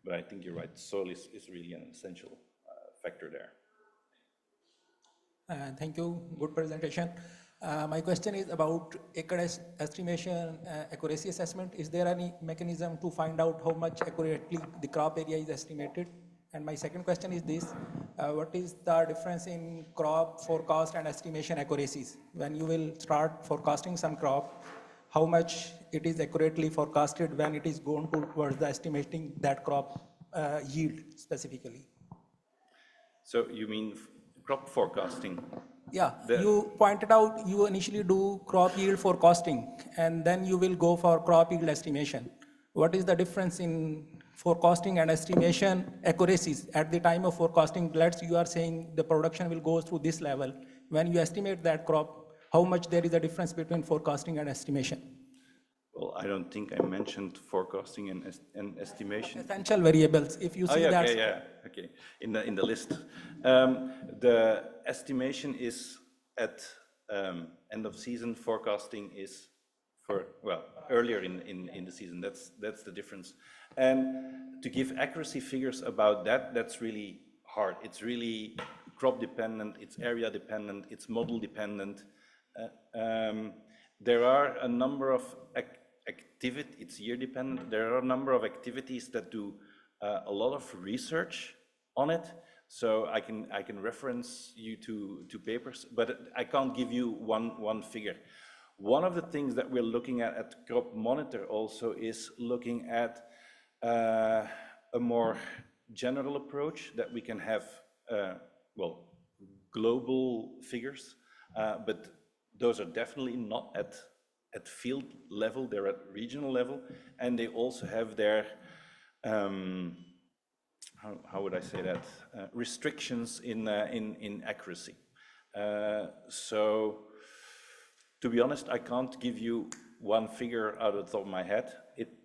But I think you're right, soil is really an essential factor there. Thank you, good presentation. My question is about acre estimation, accuracy assessment. Is there any mechanism to find out how much accurately the crop area is estimated? And my second question is this, what is the difference in crop forecast and estimation accuracies? When you will start forecasting some crop, how much it is accurately forecasted when it is going towards the estimating that crop yield specifically? So you mean crop forecasting? Yeah, you pointed out you initially do crop yield forecasting and then you will go for crop yield estimation. What is the difference in forecasting and estimation accuracies? At the time of forecasting, you are saying the production will go through this level. When you estimate that crop, how much there is a difference between forecasting and estimation? Well, I don't think I mentioned forecasting and estimation. Essential variables, if you see that. Okay, in the list. The estimation is at end of season, forecasting is for, well, earlier in the season. That's the difference. And to give accuracy figures about that, that's really hard. It's really crop dependent, it's area dependent, it's model dependent. There are a number of activities, it's year dependent. There are a number of activities that do a lot of research on it. So I can reference you to papers, but I can't give you one figure. One of the things that we're looking at Crop Monitor also is looking at a more general approach that we can have, well, global figures, but those are definitely not at field level, they're at regional level, and they also have their, how would I say that, restrictions in accuracy. So, to be honest, I can't give you one figure out of the top of my head.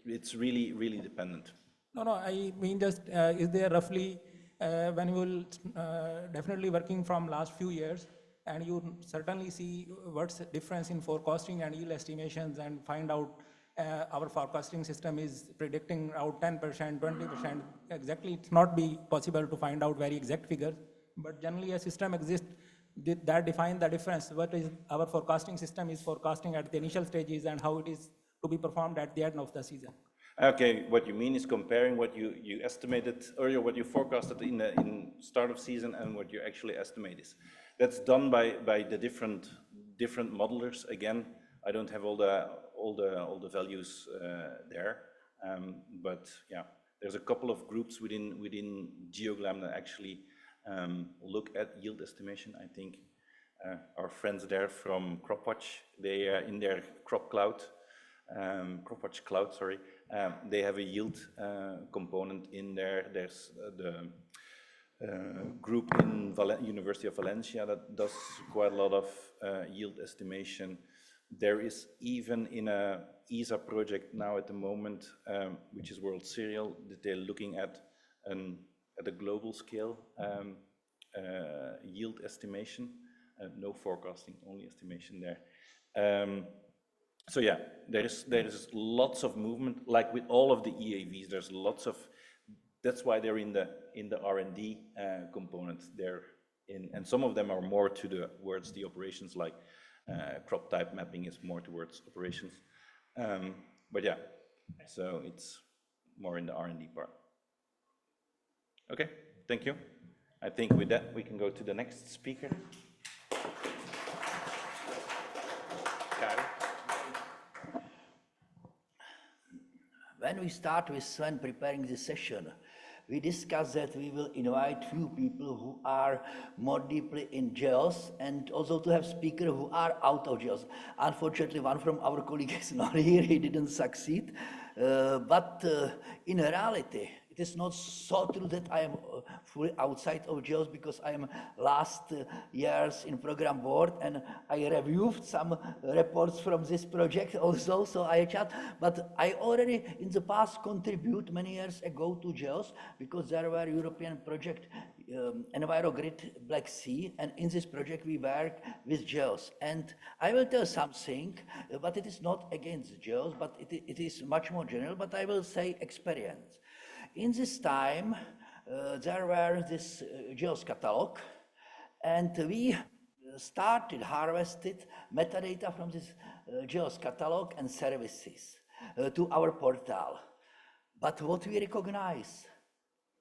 It's really, really dependent. No, I mean just, is there roughly, when you will definitely working from last few years, and you certainly see what's the difference in forecasting and yield estimations and find out our forecasting system is predicting out 10%, 20%, exactly, it's not be possible to find out very exact figures, but generally a system exists that defines the difference. What is our forecasting system is forecasting at the initial stages and how it is to be performed at the end of the season. Okay, what you mean is comparing what you estimated earlier, what you forecasted in start of season and what you actually estimate is. That's done by the different modelers. Again, I don't have all the values there, but yeah, there's a couple of groups within GeoGlam that actually look at yield estimation. I think our friends there from CropWatch, they are in their CropWatch Cloud, sorry, they have a yield component in there. There's the group in University of Valencia that does quite a lot of yield estimation. There is even in a ESA project now at the moment, which is World Cereal, that they're looking at a global scale yield estimation, no forecasting, only estimation there. So yeah, there is lots of movement, like with all of the EAVs. There's lots of. That's why they're in the R&D component. They're in, and some of them are more towards the operations, like crop type mapping is more towards operations. But yeah, so it's more in the R&D part. Okay, thank you. I think with that we can go to the next speaker. When we start with Sven preparing this session, we discussed that we will invite few people who are more deeply in geos and also to have speakers who are out of geos. Unfortunately, one from our colleagues is not here, he didn't succeed. But in reality, it is not so true that I am fully outside of GEOS because I am last years in program board and I reviewed some reports from this project also, so I chat, but I already in the past contribute many years ago to GEOS because there were European project EnviroGrid Black Sea, and in this project we work with GEOS. And I will tell something, but it is not against GEOS, but it is much more general, but I will say experience. In this time, there were this GEOS catalog, and we started harvested metadata from this GEOS catalog and services to our portal. But what we recognize,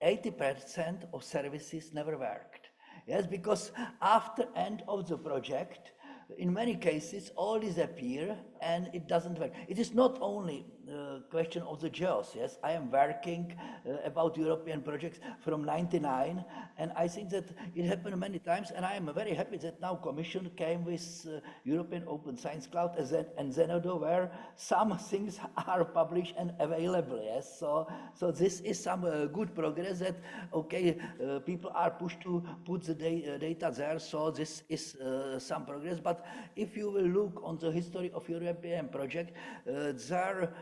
80% of services never worked. Yes, because after end of the project, in many cases, all disappear and it doesn't work. It is not only a question of the GEOS, yes. I am working about European projects from '99, and I think that it happened many times, and I am very happy that now Commission came with European Open Science Cloud and Zenodo, where some things are published and available, yes. So this is some good progress that, okay, people are pushed to put the data there, so this is some progress. But if you will look on the history of European project, there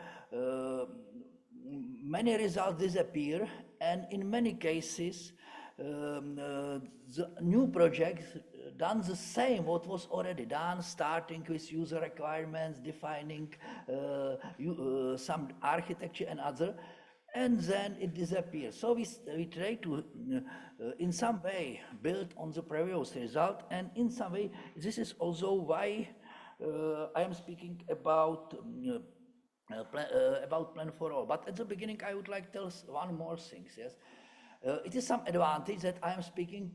many results disappear, and in many cases, the new projects done the same what was already done, starting with user requirements, defining some architecture and other, and then it disappears. So we try to, in some way, build on the previous result, and in some way, this is also why I am speaking about Plan for All. But at the beginning, I would like to tell one more thing, yes. It is some advantage that I am speaking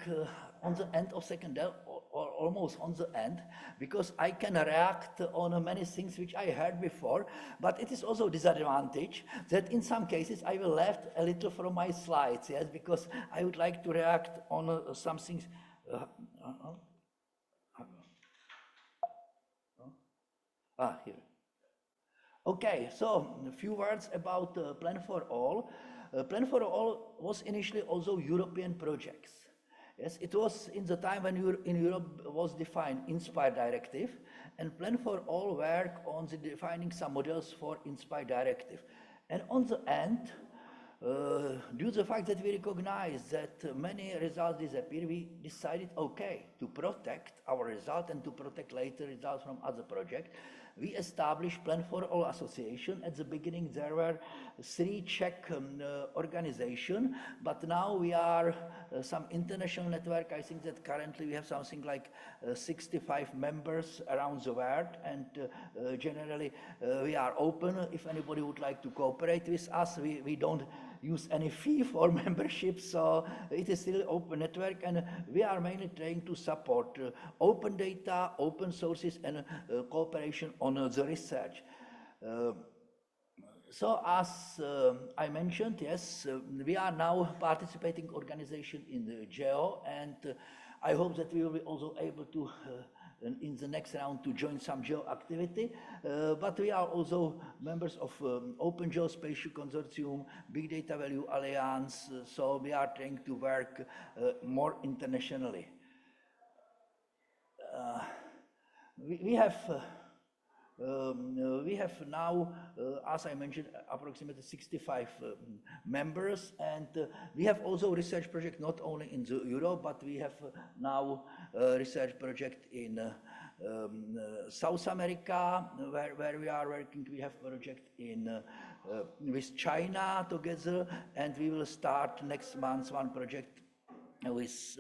on the end of second year, or almost on the end, because I can react on many things which I heard before, but it is also disadvantage that in some cases I will left a little from my slides, yes, because I would like to react on some things. Here. Okay, so a few words about Plan for All. Plan for All was initially also European projects. Yes, it was in the time when in Europe was defined Inspire Directive, and Plan for All work on the defining some models for Inspire Directive. And on the end, due to the fact that we recognize that many results disappear, we decided, okay, to protect our result and to protect later results from other projects, we established Plan for All Association. At the beginning, there were 3 Czech organizations, but now we are some international network. I think that currently we have something like 65 members around the world, and generally we are open. If anybody would like to cooperate with us, we don't use any fee for membership, so it is still open network, and we are mainly trying to support open data, open sources, and cooperation on the research. So as I mentioned, yes, we are now participating organization in the GEO, and I hope that we will be also able to in the next round to join some GEO activity, but we are also members of Open Geospatial Consortium, Big Data Value Alliance, so we are trying to work more internationally. We have now, as I mentioned, approximately 65 members, and we have also research project not only in Europe, but we have now a research project in South America, where we are working. We have a project in with China together, and we will start next month one project with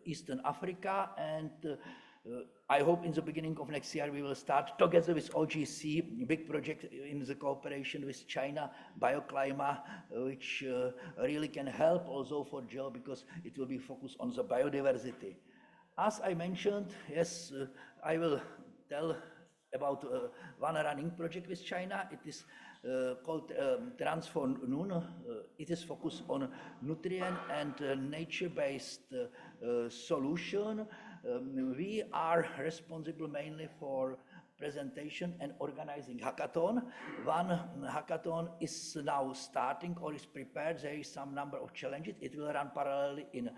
Eastern Africa, and I hope in the beginning of next year we will start together with OGC, big project in the cooperation with China, BioClima, which really can help also for GEO because it will be focused on the biodiversity. As I mentioned, yes, I will tell about one running project with China. It is called Transform Nun. It is focused on nutrient and nature-based solution. We are responsible mainly for presentation and organizing hackathon. One hackathon is now starting or is prepared. There is some number of challenges. It will run parallelly in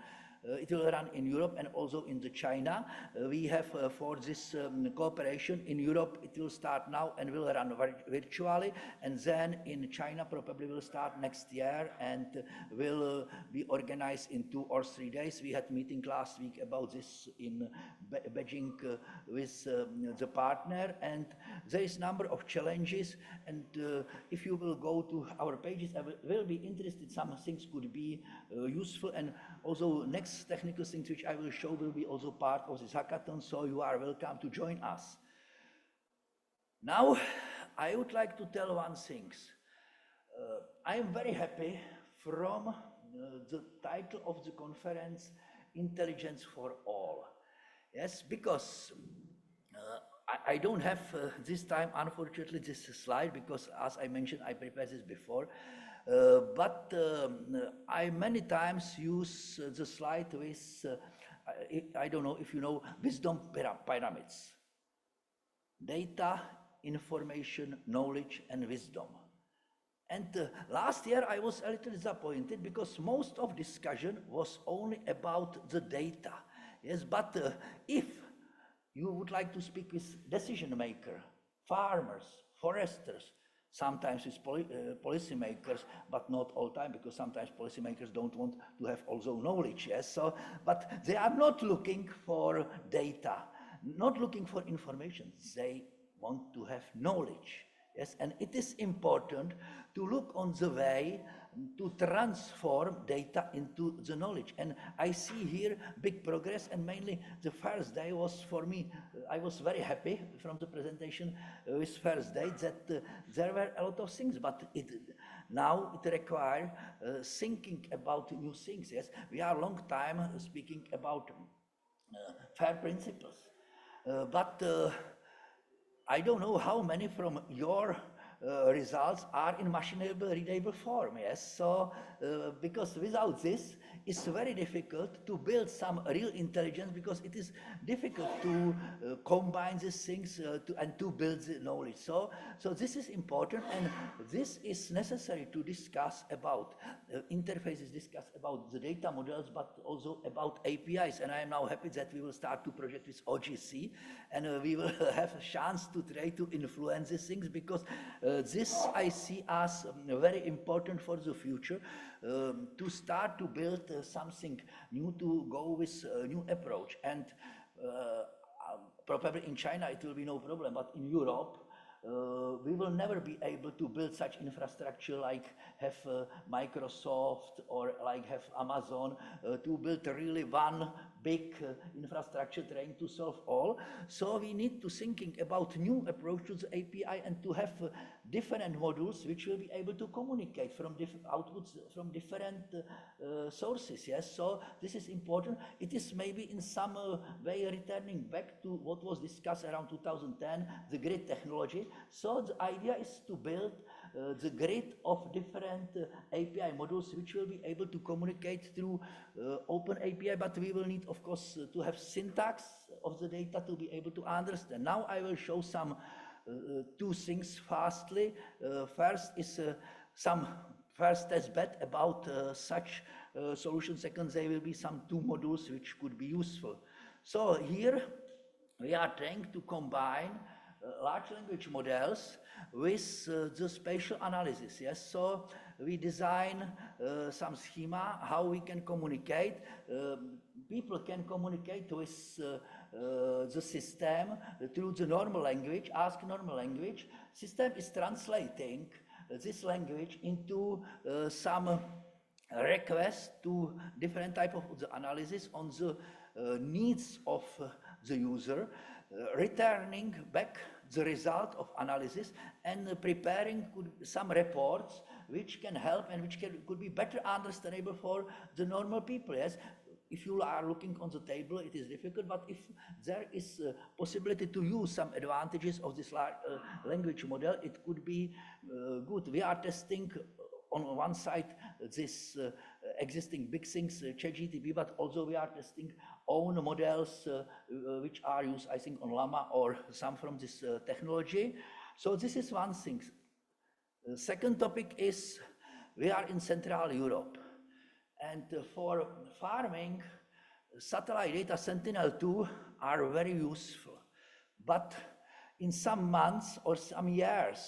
it will run in Europe and also in the China. We have for this cooperation in Europe, it will start now and will run virtually, and then in China probably will start next year and will be organized in 2 or 3 days. We had meeting last week about this in Beijing with the partner, and there is number of challenges, and if you will go to our pages, I will be interested, some things could be useful, and also next technical things which I will show will be also part of this hackathon, so you are welcome to join us. Now, I would like to tell one thing. I am very happy from the title of the conference, Intelligence for All. Yes, because I don't have this time, unfortunately, this slide, because as I mentioned, I prepared this before. But I many times use the slide with, I don't know if you know, wisdom pyramids. Data, information, knowledge, and wisdom. And last year I was a little disappointed because most of discussion was only about the data. Yes, but if you would like to speak with decision maker, farmers, foresters, sometimes with policymakers, but not all time, because sometimes policymakers don't want to have also knowledge, yes? So, but they are not looking for data, not looking for information. They want to have knowledge, yes? And it is important to look on the way to transform data into the knowledge. And I see here big progress, and mainly the first day was for me, I was very happy from the presentation with first day that there were a lot of things, but now it requires thinking about new things. Yes, we are a long time speaking about FAIR principles, but I don't know how many from your results are in machine-able readable form, yes? So, because without this, it's very difficult to build some real intelligence, because it is difficult to combine these things and to build the knowledge. So this is important, and this is necessary to discuss about interfaces, discuss about the data models, but also about APIs. And I am now happy that we will start to project with OGC, and we will have a chance to try to influence these things, because this I see as very important for the future, to start to build something new, to go with a new approach. And probably in China it will be no problem, but in Europe we will never be able to build such infrastructure like have Microsoft or like have Amazon, to build really one big infrastructure trying to solve all. So we need to thinking about new approach to the API, and to have different modules which will be able to communicate from different outputs from different sources. Yes, so this is important. It is maybe in some way returning back to what was discussed around 2010, the grid technology. So the idea is to build the grid of different API modules which will be able to communicate through open API, but we will need, of course, to have syntax of the data to be able to understand. Now I will show some two things fastly. First is some first test bed about such solution. Second, there will be some two modules which could be useful. So here we are trying to combine large language models with the spatial analysis. Yes, so we design some schema how we can communicate. People can communicate with the system through the normal language, ask normal language. System is translating this language into some requests to different type of the analysis on the needs of the user, returning back the result of analysis, and preparing some reports which can help and which could be better understandable for the normal people. Yes, if you are looking on the table, it is difficult, but if there is a possibility to use some advantages of this language model, it could be good. We are testing on one side this existing big things, ChatGPT, but also we are testing own models which are used, I think, on Llama or some from this technology. So this is one thing. The second topic is we are in Central Europe. And for farming, satellite data Sentinel-2 are very useful. But in some months or some years,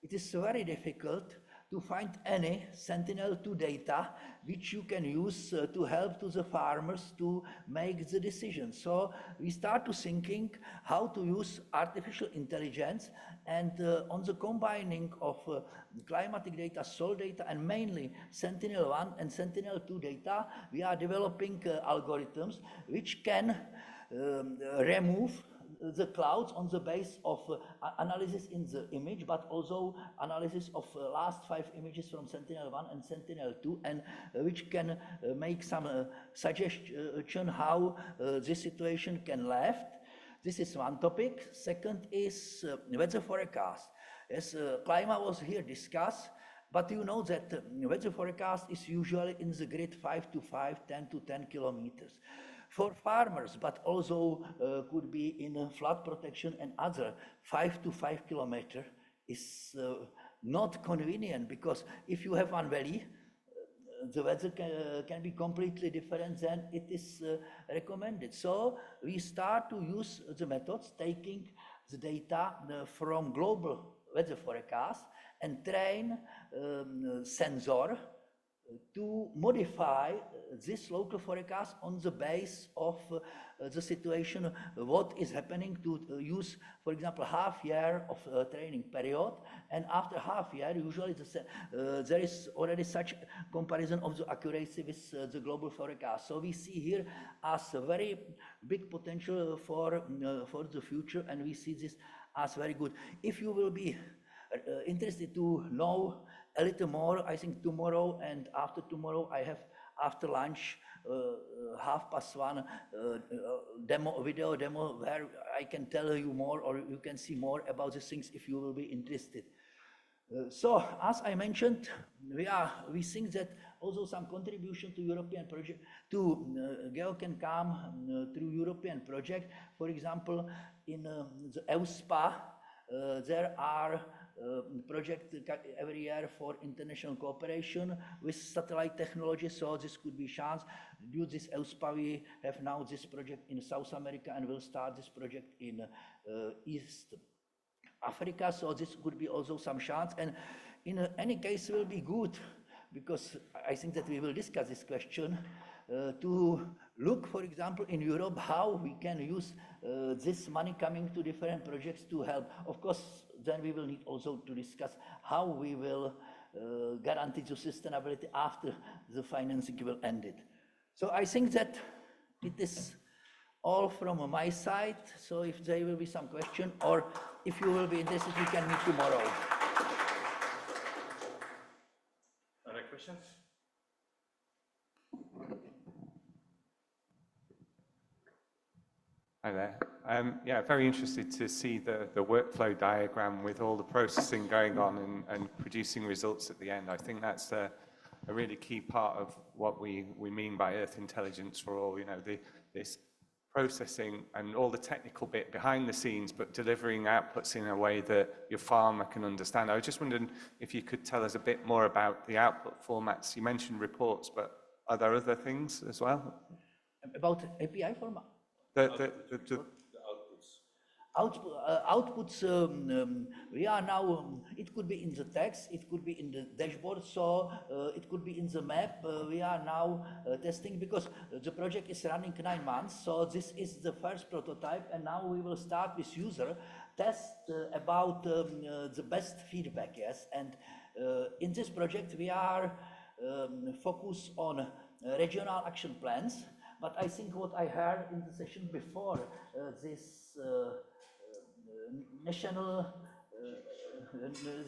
it is very difficult to find any Sentinel-2 data which you can use to help to the farmers to make the decision. So we start to thinking how to use artificial intelligence and on the combining of climatic data, soil data, and mainly Sentinel-1 and Sentinel-2 data, we are developing algorithms which can remove the clouds on the base of analysis in the image, but also analysis of last 5 images from Sentinel-1 and Sentinel-2, and which can make some suggestion how this situation can left. This is one topic. Second is weather forecast. As climate was here discussed, but you know that weather forecast is usually in the grid 5 to 5, 10 to 10 kilometers. For farmers, but also could be in flood protection and other, 5 to 5 kilometer is not convenient, because if you have one valley, the weather can be completely different than it is recommended. So we start to use the methods, taking the data from global weather forecast and train sensor to modify this local forecast on the base of the situation, what is happening, to use, for example, half year of training period, and after half year, usually there is already such comparison of the accuracy with the global forecast. So we see here as a very big potential for the future, and we see this as very good. If you will be interested to know a little more, I think tomorrow and after tomorrow I have after lunch 1:30 video demo where I can tell you more, or you can see more about these things if you will be interested. So as I mentioned, we think that also some contribution to European project, to Geo can come through European project. For example, in the EUSPA, there are project every year for international cooperation with satellite technology, so this could be chance. Due to this EUSPA, we have now this project in South America, and we'll start this project in East Africa, so this could be also some chance. And in any case, will be good, because I think that we will discuss this question, to look, for example, in Europe, how we can use this money coming to different projects to help. Of course, then we will need also to discuss how we will guarantee the sustainability after the financing will end it. So I think that it is all from my side. So if there will be some question, or if you will be interested, we can meet tomorrow. Other questions? Hi there. Yeah, very interested to see the workflow diagram with all the processing going on and producing results at the end. I think that's a really key part of what we mean by Earth Intelligence for All, you know, this processing and all the technical bit behind the scenes, but delivering outputs in a way that your farmer can understand. I was just wondering if you could tell us a bit more about the output formats. You mentioned reports, but are there other things as well? About API format? The outputs, we are now, it could be in the text, it could be in the dashboard, so it could be in the map. We are now testing, because the project is running 9 months, so this is the first prototype, and now we will start with user test about the best feedback, yes. And in this project, we are focused on regional action plans. But I think what I heard in the session before, this national,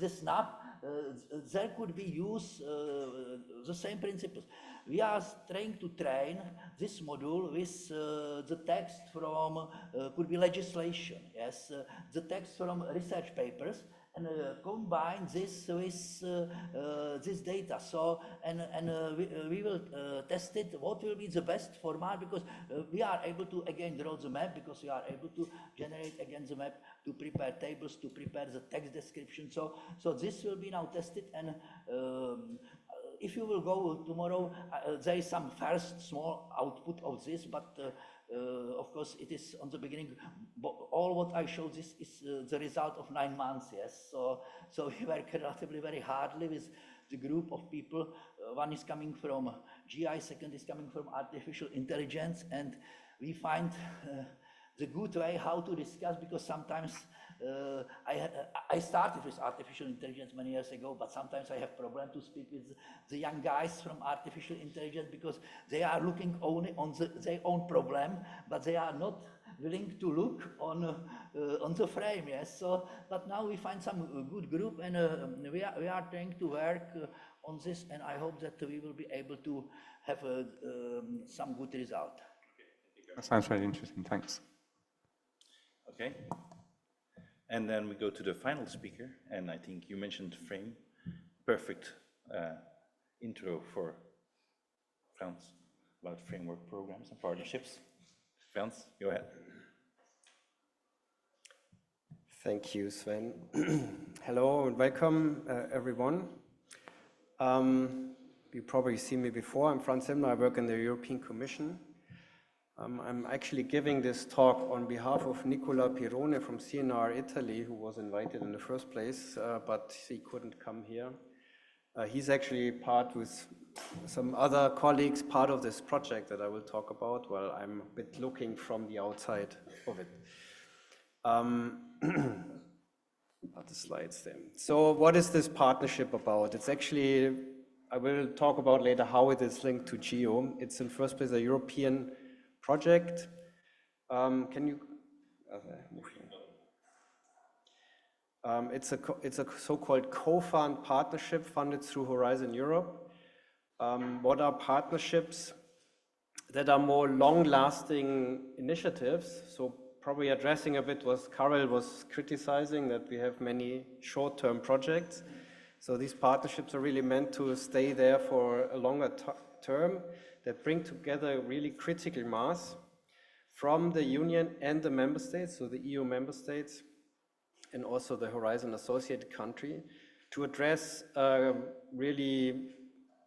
this NAP, there could be used the same principles. We are trying to train this module with the text from, could be legislation, yes, the text from research papers, combine this with this data. So, we will test it, what will be the best format, because we are able to again draw the map, because we are able to generate again the map, to prepare tables, to prepare the text description. So this will be now tested, and if you will go tomorrow, there is some first small output of this, but of course, it is on the beginning. All what I showed this is the result of 9 months. Yes, so we work relatively very hardly with the group of people. One is coming from GI, second is coming from artificial intelligence, and we find the good way how to discuss, because sometimes I started with artificial intelligence many years ago, but sometimes I have problem to speak with the young guys from artificial intelligence, because they are looking only on their own problem, but they are not willing to look on the frame. Yes, so but now we find some good group, and we are trying to work on this, and I hope that we will be able to have some good result. That sounds really interesting. Thanks. Okay. And then we go to the final speaker, and I think you mentioned frame. Perfect intro for Frans about framework programs and partnerships. Frans, go ahead. Thank you, Sven. Hello and welcome, everyone. You probably seen me before. I'm Frans Himmler. I work in the European Commission. I'm actually giving this talk on behalf of Nicola Pirone from CNR Italy, who was invited in the first place, but he couldn't come here. He's actually part with some other colleagues, part of this project that I will talk about, while I'm a bit looking from the outside of it. Not the slides then. So what is this partnership about? It's actually, I will talk about later how it is linked to GEO. It's in first place a European project. Can you move here? It's a so-called co-fund partnership funded through Horizon Europe. What are partnerships? That are more long-lasting initiatives. So probably addressing a bit what Karel was criticizing, that we have many short-term projects. So these partnerships are really meant to stay there for a longer term, that bring together really critical mass from the Union and the member states, so the EU member states, and also the Horizon associated country, to address really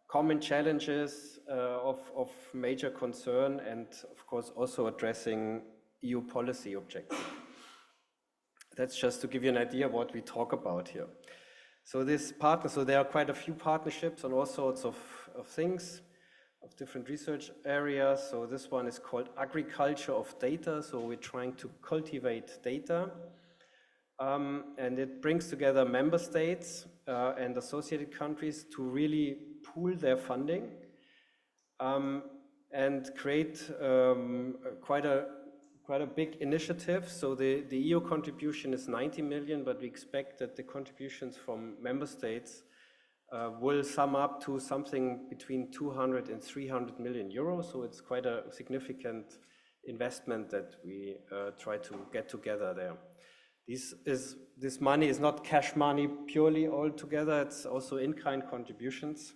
common challenges of major concern, and of course also addressing EU policy objectives. That's just to give you an idea of what we talk about here. So there are quite a few partnerships on all sorts of things, of different research areas. So this one is called Agriculture of Data. So we're trying to cultivate data. And it brings together member states and associated countries to really pool their funding and create quite a big initiative. So the EU contribution is 90 million, but we expect that the contributions from member states will sum up to something between 200 and 300 million euros. So it's quite a significant investment that we try to get together there. This money is not cash money purely all together. It's also in-kind contributions,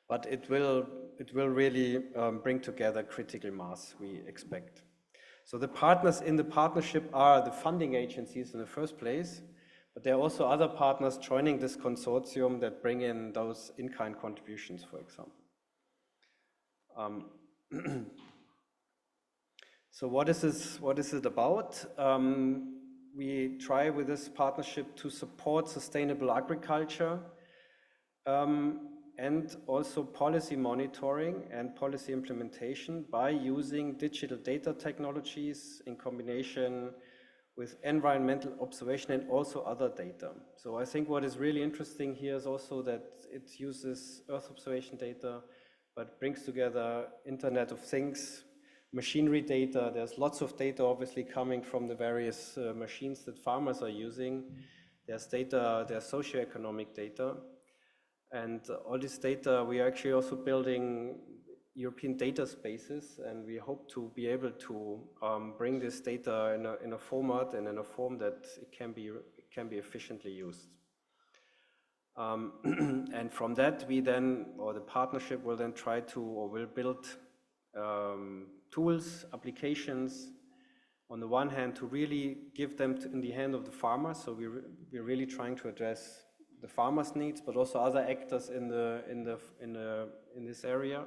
but it will really bring together critical mass, we expect. So the partners in the partnership are the funding agencies in the first place, but there are also other partners joining this consortium that bring in those in-kind contributions, for example. So what is it about? We try with this partnership to support sustainable agriculture and also policy monitoring and policy implementation by using digital data technologies in combination with environmental observation and also other data. So I think what is really interesting here is also that it uses Earth observation data, but brings together Internet of Things, machinery data. There's lots of data obviously coming from the various machines that farmers are using. There's data, there's socioeconomic data. And all this data, we are actually also building European data spaces, and we hope to be able to bring this data in a format and in a form that it can be efficiently used. And from that, we then, or the partnership will then try to, or will build tools, applications, on the one hand, to really give them in the hand of the farmer. So we're really trying to address the farmers' needs, but also other actors in this area,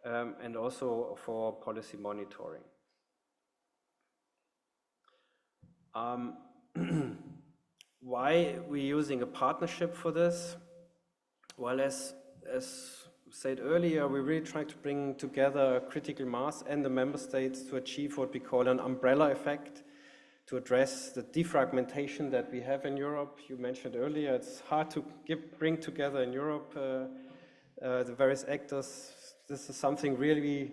and also for policy monitoring. Why we're using a partnership for this? Well, as said earlier, we're really trying to bring together critical mass and the member states to achieve what we call an umbrella effect, to address the defragmentation that we have in Europe. You mentioned earlier, it's hard to bring together in Europe the various actors. This is something we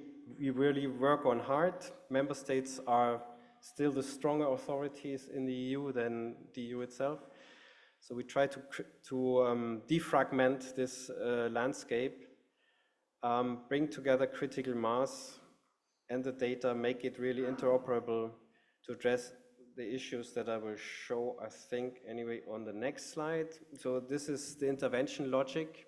really work on hard. Member states are still the stronger authorities in the EU than the EU itself. So we try to defragment this landscape, bring together critical mass and the data, make it really interoperable to address the issues that I will show, I think, anyway, on the next slide. So this is the intervention logic.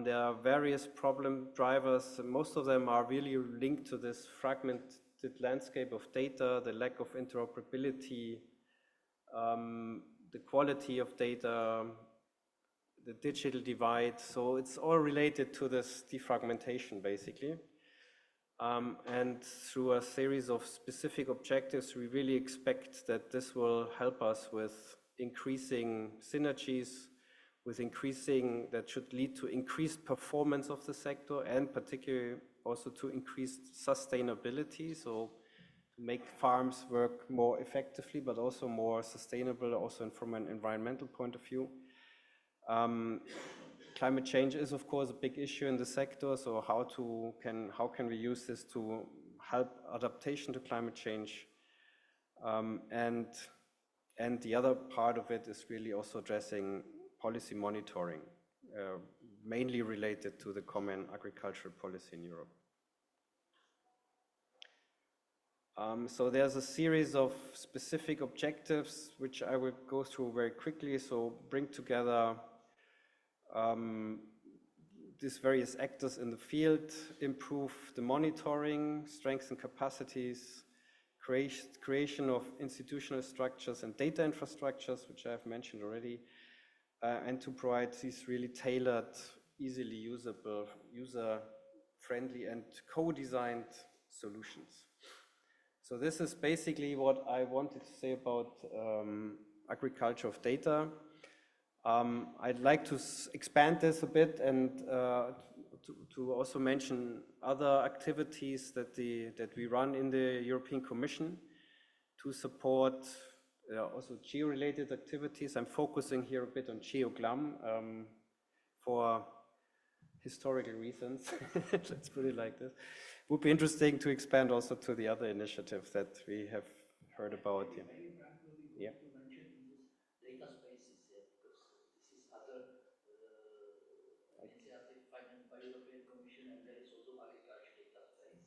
There are various problem drivers. Most of them are really linked to this fragmented landscape of data, the lack of interoperability, the quality of data, the digital divide. So it's all related to this defragmentation, basically. And through a series of specific objectives, we really expect that this will help us with increasing synergies, that should lead to increased performance of the sector, and particularly also to increased sustainability, so to make farms work more effectively, but also more sustainable, also from an environmental point of view. Climate change is, of course, a big issue in the sector, so how can we use this to help adaptation to climate change? And the other part of it is really also addressing policy monitoring, mainly related to the common agricultural policy in Europe. So there's a series of specific objectives, which I will go through very quickly. So bring together these various actors in the field, improve the monitoring, strengthen capacities, creation of institutional structures and data infrastructures, which I have mentioned already, and to provide these really tailored, easily usable, user-friendly and co-designed solutions. So this is basically what I wanted to say about agriculture of data. I'd like to expand this a bit and to also mention other activities that we run in the European Commission to support also geo-related activities. I'm focusing here a bit on GeoGLAM for historical reasons. Let's put it like this. It would be interesting to expand also to the other initiatives that we have heard about. Yeah. Data spaces, because this is other initiative financed by European Commission, and there is also agriculture data space.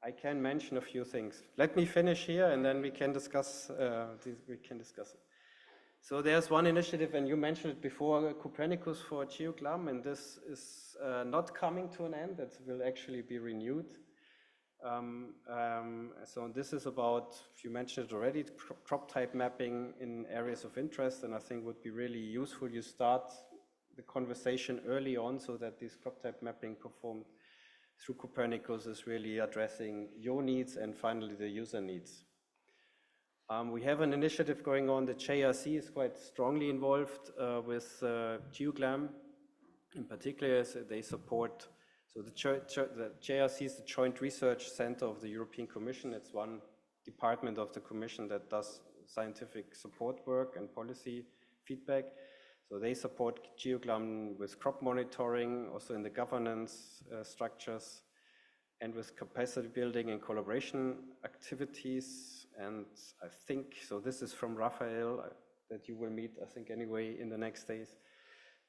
I can mention a few things. Let me finish here, and then we can discuss. It. So there's one initiative, and you mentioned it before, Copernicus for GeoGLAM, and this is not coming to an end. It will actually be renewed. So this is about, you mentioned it already, crop type mapping in areas of interest, and I think would be really useful. You start the conversation early on so that this crop type mapping performed through Copernicus is really addressing your needs and finally the user needs. We have an initiative going on. The JRC is quite strongly involved with GeoGLAM. In particular, they support, so the JRC is the Joint Research Center of the European Commission. It's one department of the Commission that does scientific support work and policy feedback. So they support GeoGLAM with crop monitoring, also in the governance structures, and with capacity building and collaboration activities. And I think, so this is from Raphael that you will meet, I think anyway, in the next days.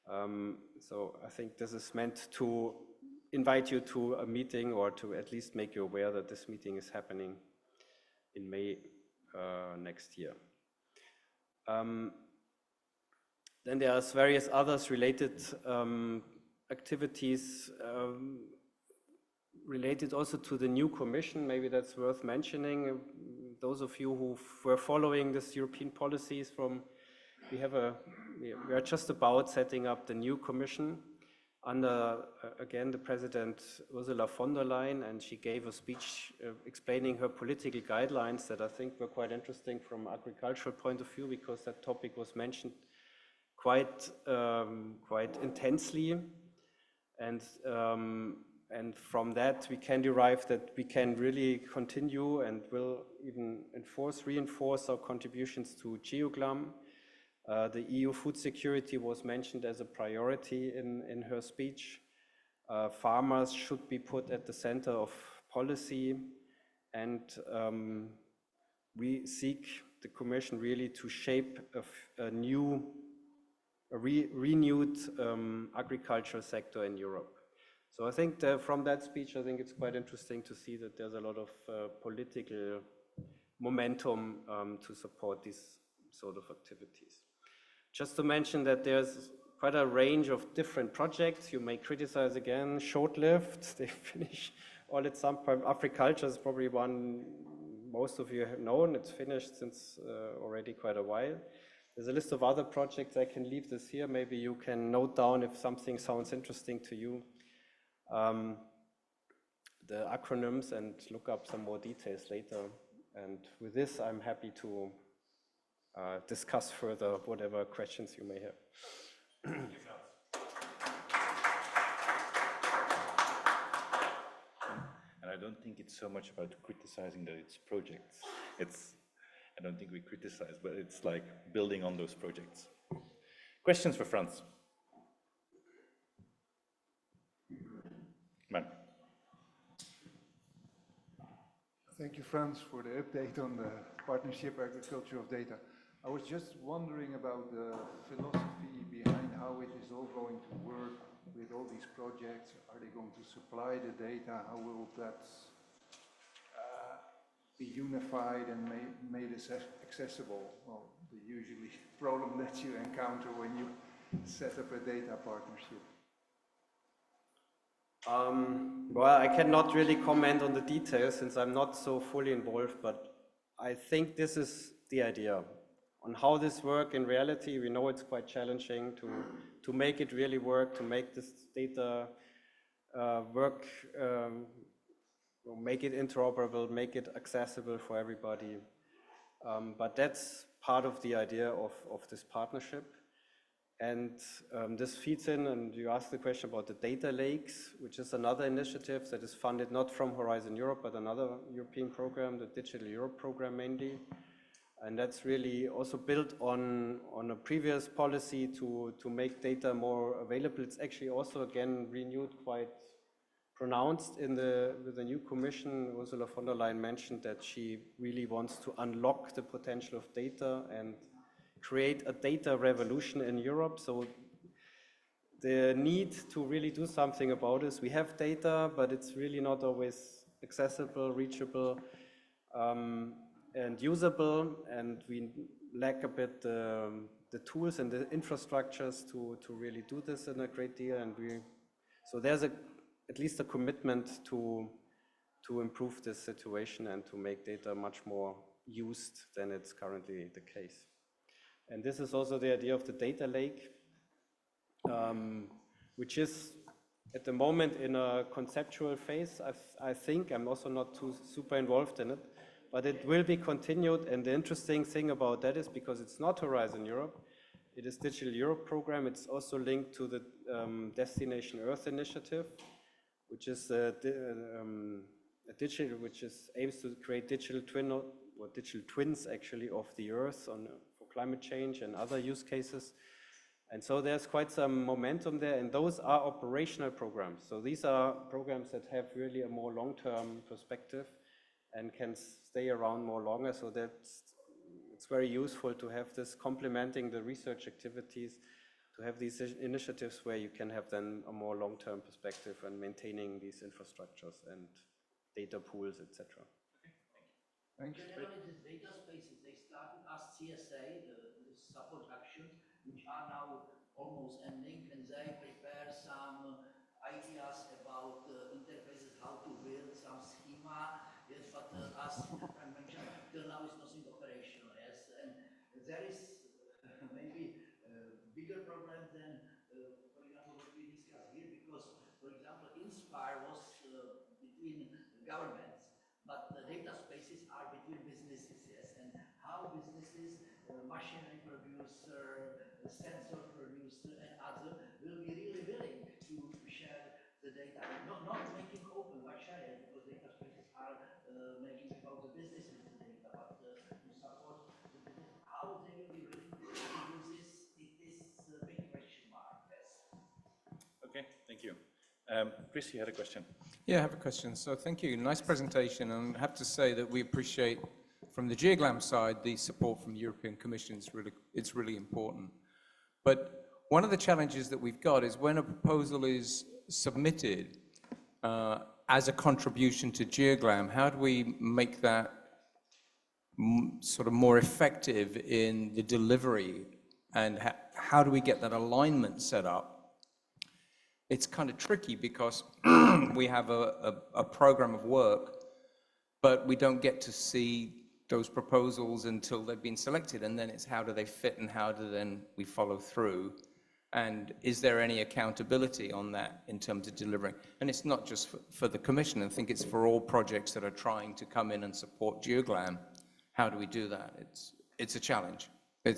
So I think this is meant to invite you to a meeting or to at least make you aware that this meeting is happening in May next year. Then there's various others related activities related also to the new Commission. Maybe that's worth mentioning. Those of you who were following this European policies we are just about setting up the new Commission under, again, the President Ursula von der Leyen, and she gave a speech explaining her political guidelines that I think were quite interesting from an agricultural point of view, because that topic was mentioned quite intensely. And from that, we can derive that we can really continue and will even reinforce our contributions to GEOGLAM. The EU food security was mentioned as a priority in her speech. Farmers should be put at the center of policy, and we seek the Commission really to shape a renewed agricultural sector in Europe. So I think from that speech, I think it's quite interesting to see that there's a lot of political momentum to support these sort of activities. Just to mention that there's quite a range of different projects. You may criticize again, short-lived, they finish all at some point. Africulture is probably one most of you have known. It's finished since already quite a while. There's a list of other projects. I can leave this here. Maybe you can note down if something sounds interesting to you, the acronyms, and look up some more details later. And with this, I'm happy to discuss further whatever questions you may have. And I don't think it's so much about criticizing that it's projects. I don't think we criticize, but it's like building on those projects. Questions for Franz? Man. Thank you, Franz, for the update on the Partnership Agriculture of Data. I was just wondering about the philosophy behind how it is all going to work with all these projects. Are they going to supply the data? How will that be unified and made accessible? Well, the usually problem that you encounter when you set up a data partnership. Well, I cannot really comment on the details since I'm not so fully involved, but I think this is the idea. On how this works in reality, we know it's quite challenging to make it really work, to make this data work, make it interoperable, make it accessible for everybody. But that's part of the idea of this partnership. And this feeds in, and you asked the question about the data lakes, which is another initiative that is funded not from Horizon Europe, but another European program, the Digital Europe program mainly. And that's really also built on a previous policy to make data more available. It's actually also, again, renewed quite pronounced with the new Commission. Ursula von der Leyen mentioned that she really wants to unlock the potential of data and create a data revolution in Europe. So the need to really do something about this. We have data, but it's really not always accessible, reachable, and usable, and we lack a bit the tools and the infrastructures to really do this in a great deal. And so there's at least a commitment to improve this situation and to make data much more used than it's currently the case. And this is also the idea of the data lake, which is at the moment in a conceptual phase. I think I'm also not too super involved in it, but it will be continued. And the interesting thing about that is because it's not Horizon Europe, it is Digital Europe program. It's also linked to the Destination Earth initiative, which is aims to create digital twins actually of the Earth for climate change and other use cases. And so there's quite some momentum there, and those are operational programs. So these are programs that have really a more long-term perspective and can stay around more longer. So it's very useful to have this complementing the research activities, to have these initiatives where you can have then a more long-term perspective and maintaining these infrastructures and data pools, etc. Thank you. Generally, these data spaces, they started as CSA, the almost ending, and they prepare some ideas about interfaces, how to build some schema. Yes, but as Frank mentioned, till now is nothing operational. Yes, and there is maybe a bigger problem than, for example, what we discussed here, because, for example, Inspire was between governments, but the data spaces are between businesses, yes, and how businesses, machinery producer, sensor producer, and other will be really willing to share the data. Not making open, but share it, because data spaces are making about the businesses the data, but to support the business. How they will be willing to do this, it is a big question mark, yes. Okay, thank you. Chris, you had a question. Yeah, I have a question. So thank you. Nice presentation. And I have to say that we appreciate from the GeoGlam side the support from the European Commission. It's really important. But one of the challenges that we've got is when a proposal is submitted as a contribution to GeoGlam, how do we make that sort of more effective in the delivery, and how do we get that alignment set up? It's kind of tricky because we have a program of work, but we don't get to see those proposals until they've been selected, and then it's how do they fit and how do then we follow through, and is there any accountability on that in terms of delivering? And it's not just for the Commission, I think it's for all projects that are trying to come in and support GeoGlam. How do we do that? It's a challenge. I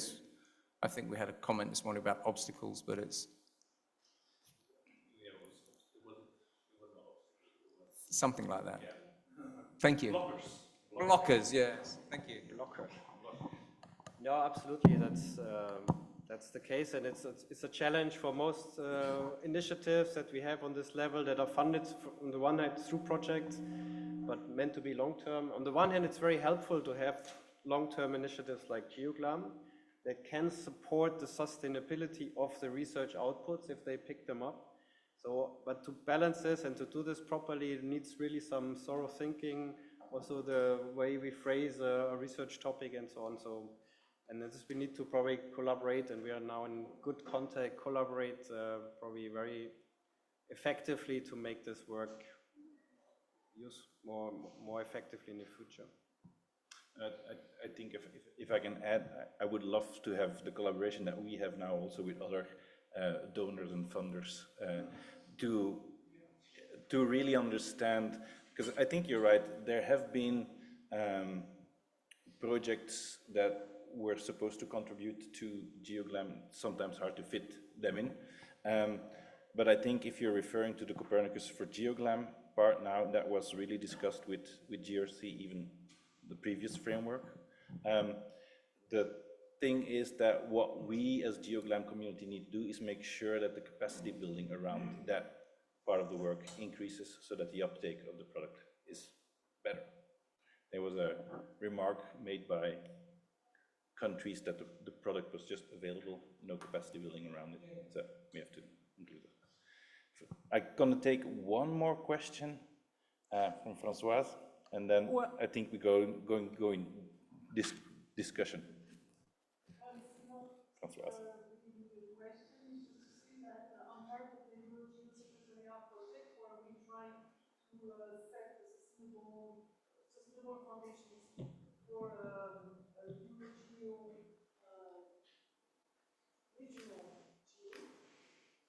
think we had a comment this morning about obstacles, but it's something like that. Thank you. Blockers, yes. Thank you. Locker. No, absolutely. That's the case, and it's a challenge for most initiatives that we have on this level that are funded on the one hand through projects, but meant to be long-term. On the one hand, it's very helpful to have long-term initiatives like GeoGlam that can support the sustainability of the research outputs if they pick them up. So, but to balance this and to do this properly, it needs really some thorough thinking, also the way we phrase a research topic and so on. So, and this we need to probably collaborate, and we are now in good contact, collaborate probably very effectively to make this work use more effectively in the future. I think if I can add, I would love to have the collaboration that we have now also with other donors and funders to really understand, because I think you're right, there have been projects that were supposed to contribute to GeoGlam, sometimes hard to fit them in. But I think if you're referring to the Copernicus for GeoGlam part now, that was really discussed with GRC, even the previous framework. The thing is that what we as GeoGlam community need to do is make sure that the capacity building around that part of the work increases so that the uptake of the product is better. There was a remark made by countries that the product was just available, no capacity building around it. So we have to include that. I'm gonna take one more question from Françoise, and then I think we go in this discussion. Françoise. I'm part of the European Secretariat project where we try to set the sustainable foundations for regional geo.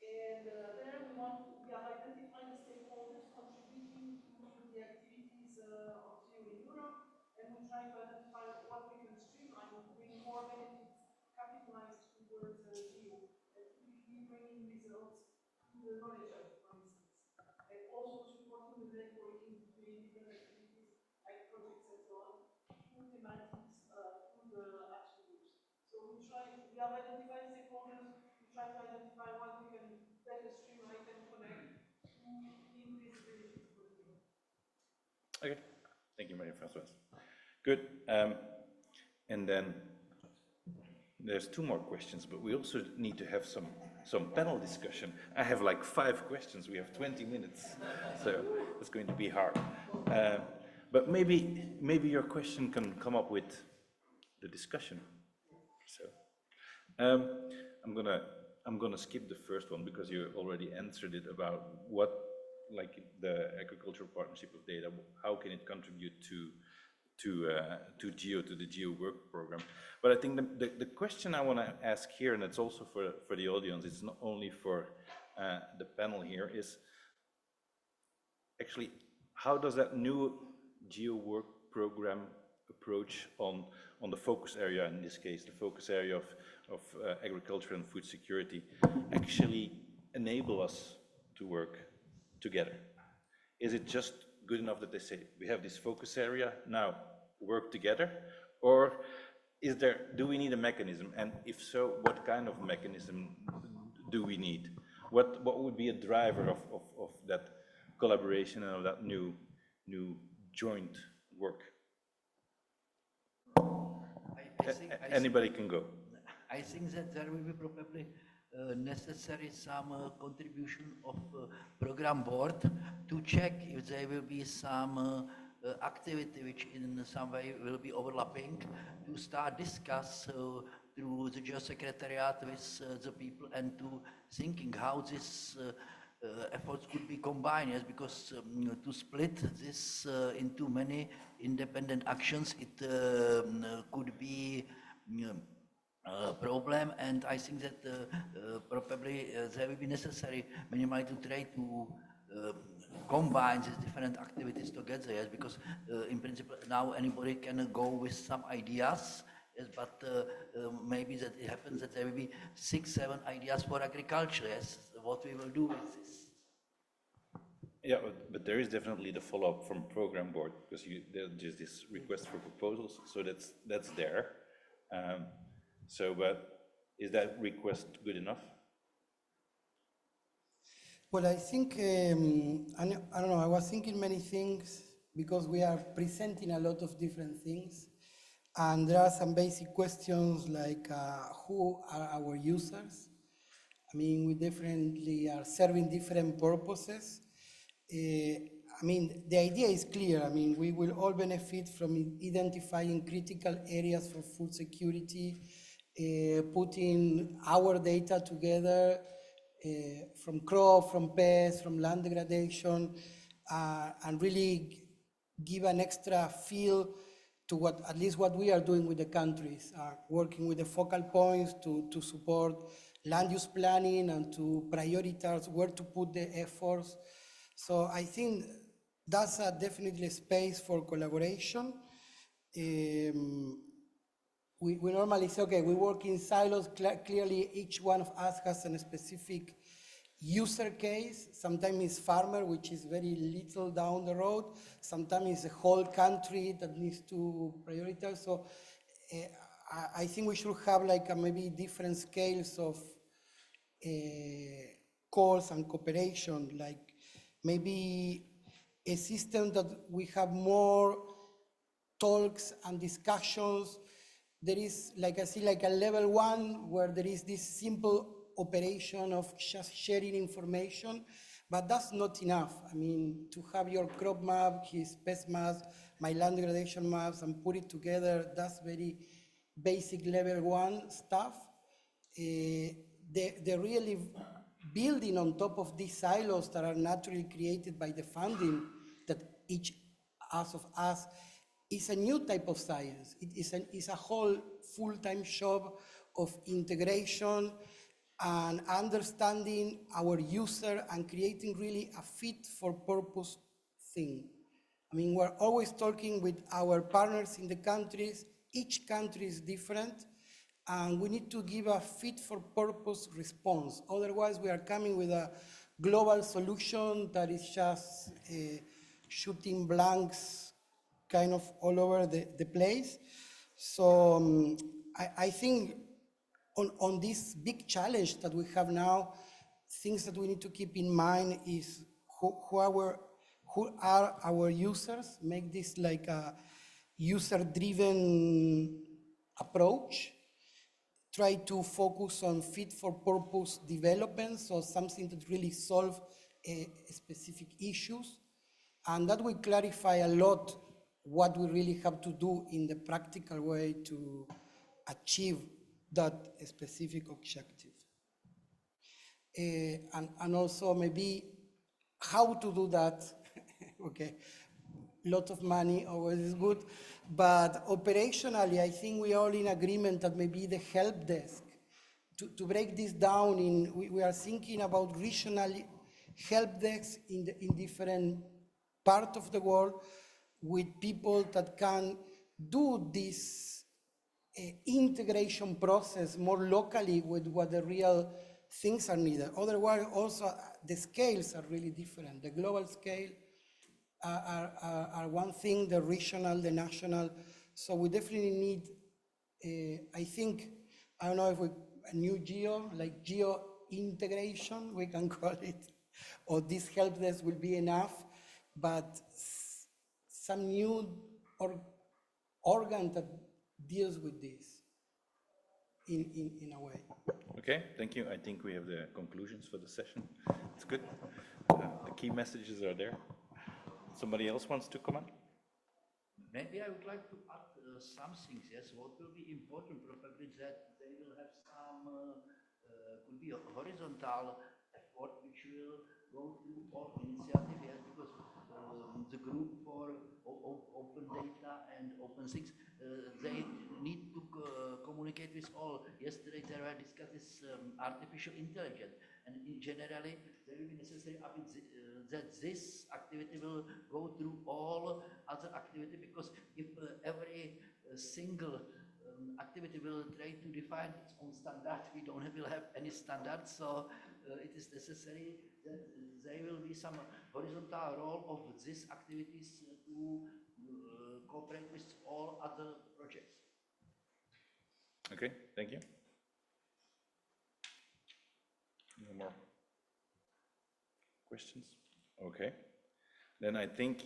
And there we are identifying the stakeholders contributing to the activities of geo in Europe, and we try to identify what we can streamline to bring more benefits capitalized towards geo, and quickly bringing results to the knowledge of, for instance, and also supporting the networking between different activities like projects and so on, through thematics, through the action groups. So we have identified stakeholders, we try to identify what we can better streamline and connect to increase the benefits for the geo. Okay, thank you, Marie-Françoise. Good, and then there's two more questions, but we also need to have some panel discussion. I have like 5 questions, we have 20 minutes, so it's going to be hard. But maybe your question can come up with the discussion. So I'm gonna I'm gonna skip the first one because you already answered it about what, like the agricultural partnership of data, how can it contribute to the GEO work program? But I think the question I want to ask here, and it's also for the audience, it's not only for the panel here, is actually how does that new GEO work program approach on the focus area, in this case, the focus area of agriculture and food security, actually enable us to work together? Is it just good enough that they say, we have this focus area, now work together? Or do we need a mechanism? And if so, what kind of mechanism do we need? What would be a driver of that collaboration and of that new joint work? Anybody can go. I think that there will be probably necessary some contribution of program board to check if there will be some activity which in some way will be overlapping, to start discuss through the Geosecretariat with the people and to thinking how this efforts could be combined, yes, because to split this into many independent actions, it could be a problem, and I think that probably there will be necessary minimally to try to combine these different activities together, yes, because in principle now anybody can go with some ideas, yes, but maybe that it happens that there will be 6-7 ideas for agriculture, yes, what we will do with this. Yeah, but there is definitely the follow-up from program board, because there's this request for proposals, so that's there. But is that request good enough? Well, I think, I don't know, I was thinking many things because we are presenting a lot of different things. And there are some basic questions like who are our users? I mean, we definitely are serving different purposes. I mean, the idea is clear. I mean, we will all benefit from identifying critical areas for food security, putting our data together from crop, from pests, from land degradation, and really give an extra feel to what, at least what we are doing with the countries, working with the focal points to support land use planning and to prioritize where to put the efforts. So I think that's definitely a space for collaboration. We normally say, okay, we work in silos. Clearly, each one of us has a specific user case. Sometimes it's farmer, which is very little down the road. Sometimes it's a whole country that needs to prioritize. So I think we should have like maybe different scales of calls and cooperation, like maybe a system that we have more talks and discussions. There is, like I see, like a level 1 where there is this simple operation of just sharing information, but that's not enough. I mean, to have your crop map, his pest maps, my land degradation maps, and put it together, that's very basic level 1 stuff. They're really building on top of these silos that are naturally created by the funding that each of us is a new type of science. It is a whole full-time job of integration and understanding our user and creating really a fit for purpose thing. I mean, we're always talking with our partners in the countries. Each country is different, and we need to give a fit for purpose response. Otherwise, we are coming with a global solution that is just shooting blanks kind of all over the place. So I think on this big challenge that we have now, things that we need to keep in mind is who are our users, make this like a user-driven approach, try to focus on fit-for-purpose development, so something that really solves specific issues, and that will clarify a lot what we really have to do in the practical way to achieve that specific objective. and also maybe how to do that. Okay, lot of money always is good, but operationally, I think we are all in agreement that maybe the help desk, to break this down we are thinking about regional help desks in different parts of the world with people that can do this integration process more locally with what the real things are needed. Otherwise, also the scales are really different. The global scale are one thing, the regional, the national. So we definitely need, I think, I don't know if a new geo, like geo integration, we can call it, or this help desk will be enough, but some new organ that deals with this in a way. Okay, thank you. I think we have the conclusions for the session. It's good. The key messages are there. Somebody else wants to comment? Maybe I would like to add some things, yes. What will be important probably that they will have some, could be a horizontal effort which will go through all initiative, yes, because the group for open data and open things, they need to communicate with all. Yesterday there were discussed this artificial intelligence, and in generally there will be necessary that this activity will go through all other activity, because if every single activity will try to define its own standard, we don't will have any standard, so it is necessary that there will be some horizontal role of these activities to cooperate with all other projects. Okay, thank you. No more questions? Okay. Then I think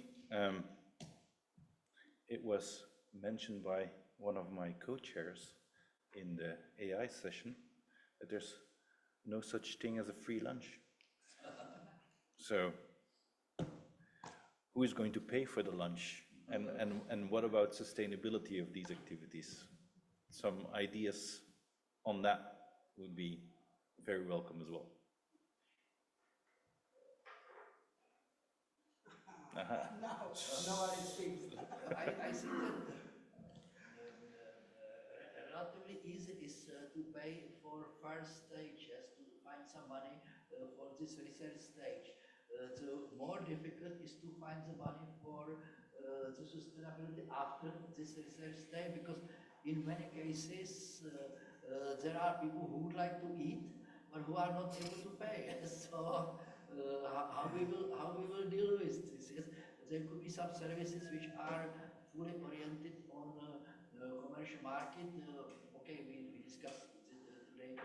it was mentioned by one of my co-chairs in the AI session that there's no such thing as a free lunch. So who is going to pay for the lunch? And what about sustainability of these activities? Some ideas on that would be very welcome as well. Nobody speaks. I think that relatively easy is to pay for first stage, yes, to find some money for this research stage. The more difficult is to find the money for the sustainability after this research stage, because in many cases there are people who would like to eat but who are not able to pay. So how we will deal with this? Yes? There could be some services which are fully oriented on the commercial market. Okay, we discussed today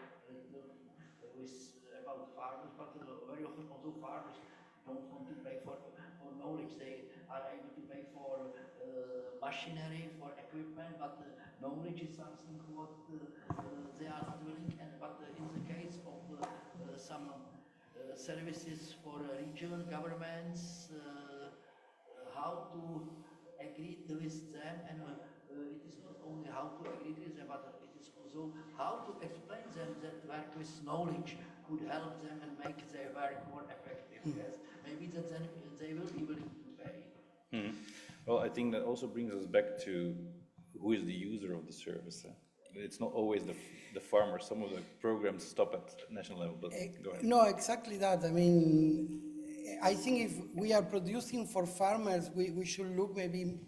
about farmers, but very often also farmers don't want to pay for knowledge. They are able to pay for machinery, for equipment, but knowledge is something what they are not willing. But in the case of some services for regional governments, how to agree with them, and it is not only how to agree with them, but it is also how to explain them that work with knowledge could help them and make their work more effective. Yes, maybe that then they will be willing to pay. Well, I think that also brings us back to who is the user of the service. It's not always the farmer. Some of the programs stop at national level, but go ahead. No, exactly that. I mean, I think if we are producing for farmers, we should look maybe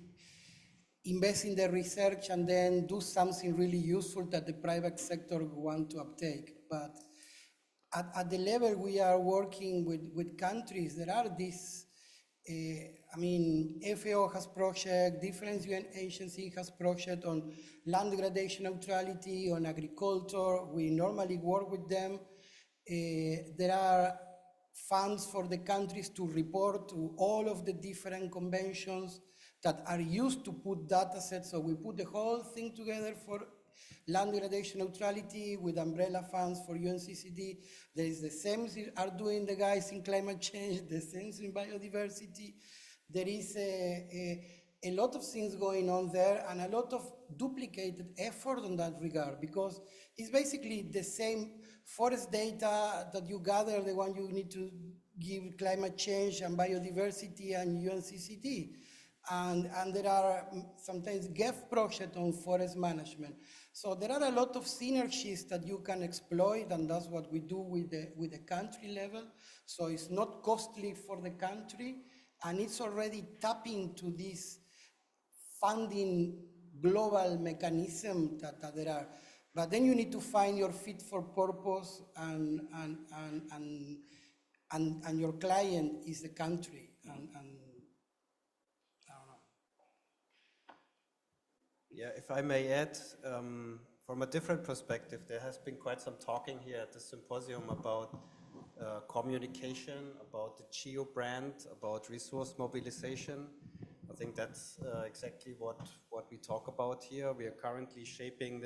invest in the research and then do something really useful that the private sector want to uptake. But at the level we are working with countries, there are these, I mean, FAO has project, different UN agency has project on land degradation neutrality, on agriculture. We normally work with them. There are funds for the countries to report to all of the different conventions that are used to put data sets. So we put the whole thing together for land degradation neutrality with umbrella funds for UNCCD. There is the same thing are doing the guys in climate change, the same in biodiversity. There is a lot of things going on there and a lot of duplicated effort on that regard, because it's basically the same forest data that you gather, the one you need to give climate change and biodiversity and UNCCD. And there are sometimes GEF projects on forest management. So there are a lot of synergies that you can exploit, and that's what we do with the country level. So it's not costly for the country, and it's already tapping to this funding global mechanism that there are. But then you need to find your fit for purpose, and your client is the country. And I don't know. Yeah, if I may add, from a different perspective, there has been quite some talking here at the symposium about communication, about the Geo brand, about resource mobilization. I think that's exactly what we talk about here. We are currently shaping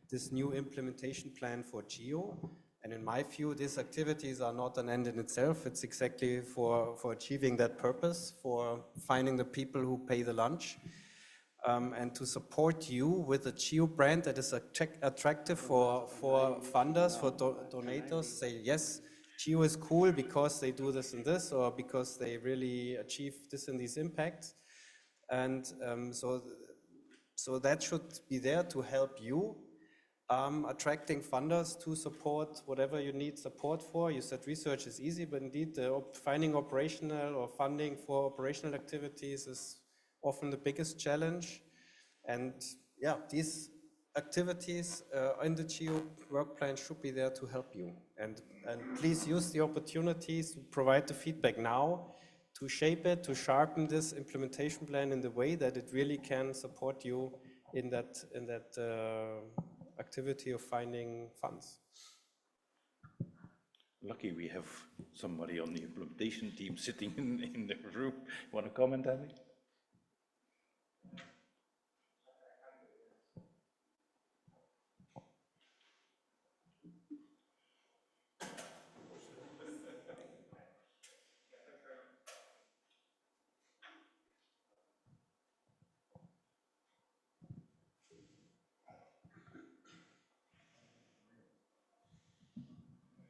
this new implementation plan for Geo. And in my view, these activities are not an end in itself. It's exactly for achieving that purpose, for finding the people who pay the lunch, and to support you with a Geo brand that is attractive for funders, for donators. Say, yes, Geo is cool because they do this and this, or because they really achieve this and these impacts. And so that should be there to help you, attracting funders to support whatever you need support for. You said research is easy, but indeed finding operational or funding for operational activities is often the biggest challenge. And yeah, these activities in the Geo work plan should be there to help you. And please use the opportunities to provide the feedback now, to shape it, to sharpen this implementation plan in the way that it really can support you in that activity of finding funds. Lucky we have somebody on the implementation team sitting in the room. Want to comment, Andy?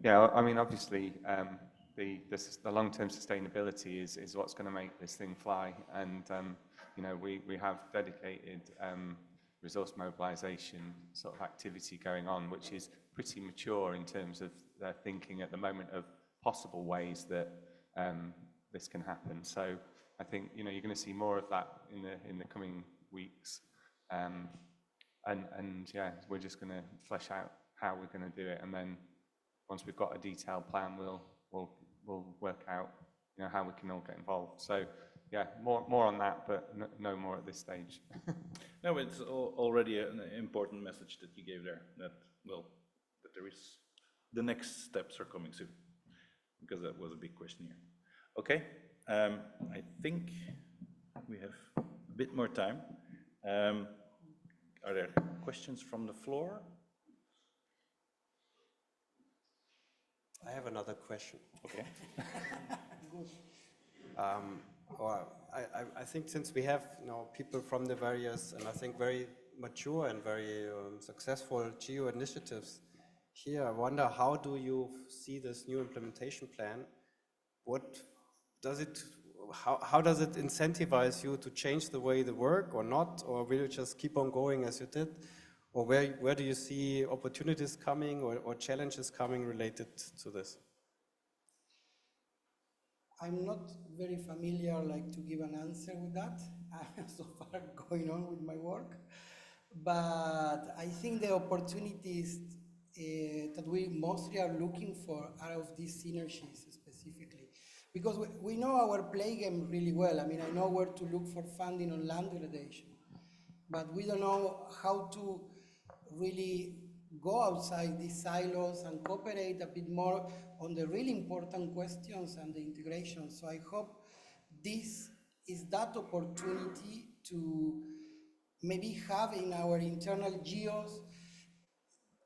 Yeah, I mean, obviously, the long-term sustainability is what's going to make this thing fly. And, you know, we have dedicated resource mobilization sort of activity going on, which is pretty mature in terms of their thinking at the moment of possible ways that this can happen. So I think, you know, you're going to see more of that in the coming weeks. And yeah, we're just going to flesh out how we're going to do it. And then once we've got a detailed plan, we'll work out, you know, how we can all get involved. So yeah, more on that, but no more at this stage. No, it's already an important message that you gave there, that, well, that there is, the next steps are coming soon, because that was a big question here. Okay, I think we have a bit more time. Are there questions from the floor? I have another question. Okay. I think since we have people from the various, and I think very mature and very successful Geo initiatives here, I wonder, how do you see this new implementation plan? What does it, how does it incentivize you to change the way they work or not? Or will you just keep on going as you did? Or where do you see opportunities coming or challenges coming related to this? I'm not very familiar to give an answer with that. I'm so far going on with my work. But I think the opportunities that we mostly are looking for are of these synergies specifically. Because we know our play game really well. I mean, I know where to look for funding on land degradation, but we don't know how to really go outside these silos and cooperate a bit more on the really important questions and the integration. So I hope this is that opportunity to maybe have in our internal geos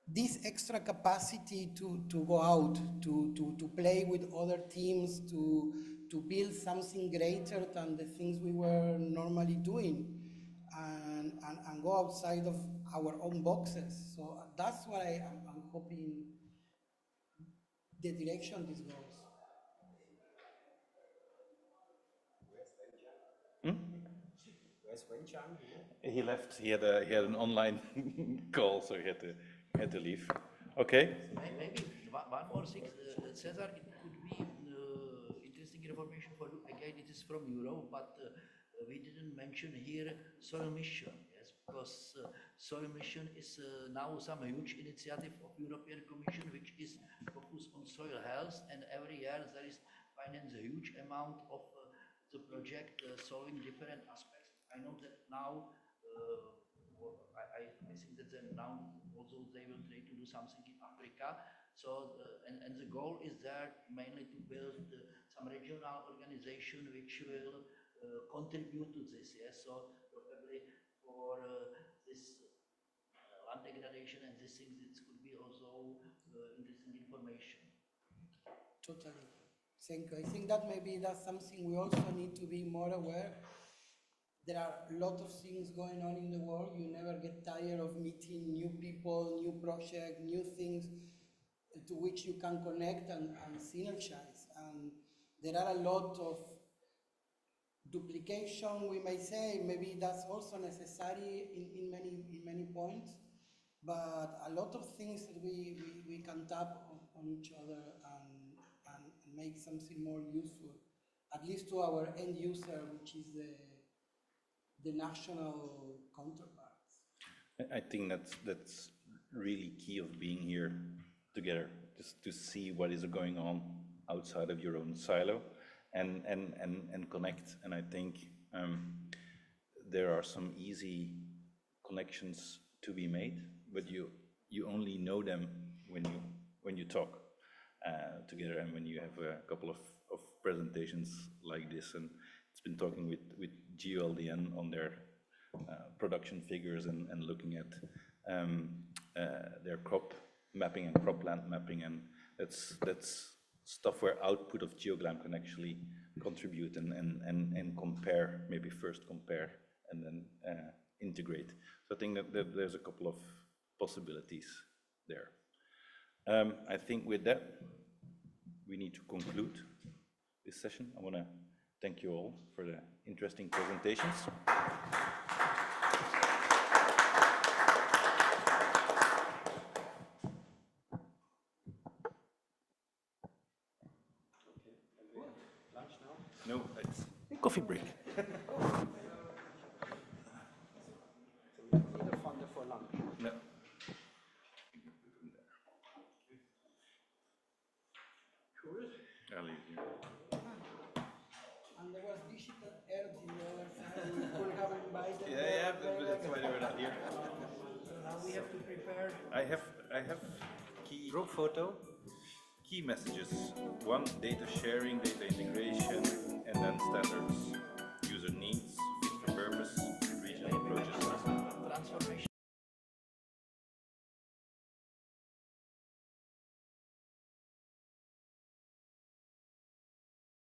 this extra capacity to go out, to play with other teams, to to build something greater than the things we were normally doing and go outside of our own boxes. So that's what I'm hoping the direction this goes. He left. He had an online call, so he had to leave. Okay. Maybe one more thing, Cesar, it could be interesting information for you. Again, it is from Europe, but we didn't mention here soil mission, yes, because soil mission is now some huge initiative of European Commission, which is focused on soil health, and every year there is financed a huge amount of the project solving different aspects. I know that now, I think that then now also they will try to do something in Africa. So, and the goal is there mainly to build some regional organization which will contribute to this, yes? So probably for this land degradation and these things, it could be also interesting information. Totally. Thank you. I think that maybe that's something we also need to be more aware. There are a lot of things going on in the world. You never get tired of meeting new people, new projects, new things to which you can connect and synergize. And there are a lot of duplication, we may say. Maybe that's also necessary in many points. But a lot of things that we can tap on each other and make something more useful, at least to our end user, which is the national counterparts. I think that's really key of being here together, just to see what is going on outside of your own silo and connect. And I think there are some easy connections to be made, but you only know them when you talk together and when you have a couple of presentations like this. And it's been talking with GLDN on their production figures and looking at their crop mapping and cropland mapping, and that's stuff where output of GeoGlam can actually contribute and compare, maybe first compare and then integrate. So I think that there's a couple of possibilities there. I think with that, we need to conclude this session. I want to thank you all for the interesting presentations. No, it's Coffee break. no. I'll leave you. And there was digital earth in the other side. We could have invited. Yeah, but that's why they were not here. Now we have to prepare. I have key group photo. Key messages. One, data sharing, data integration, and then standards. User needs, fit for purpose,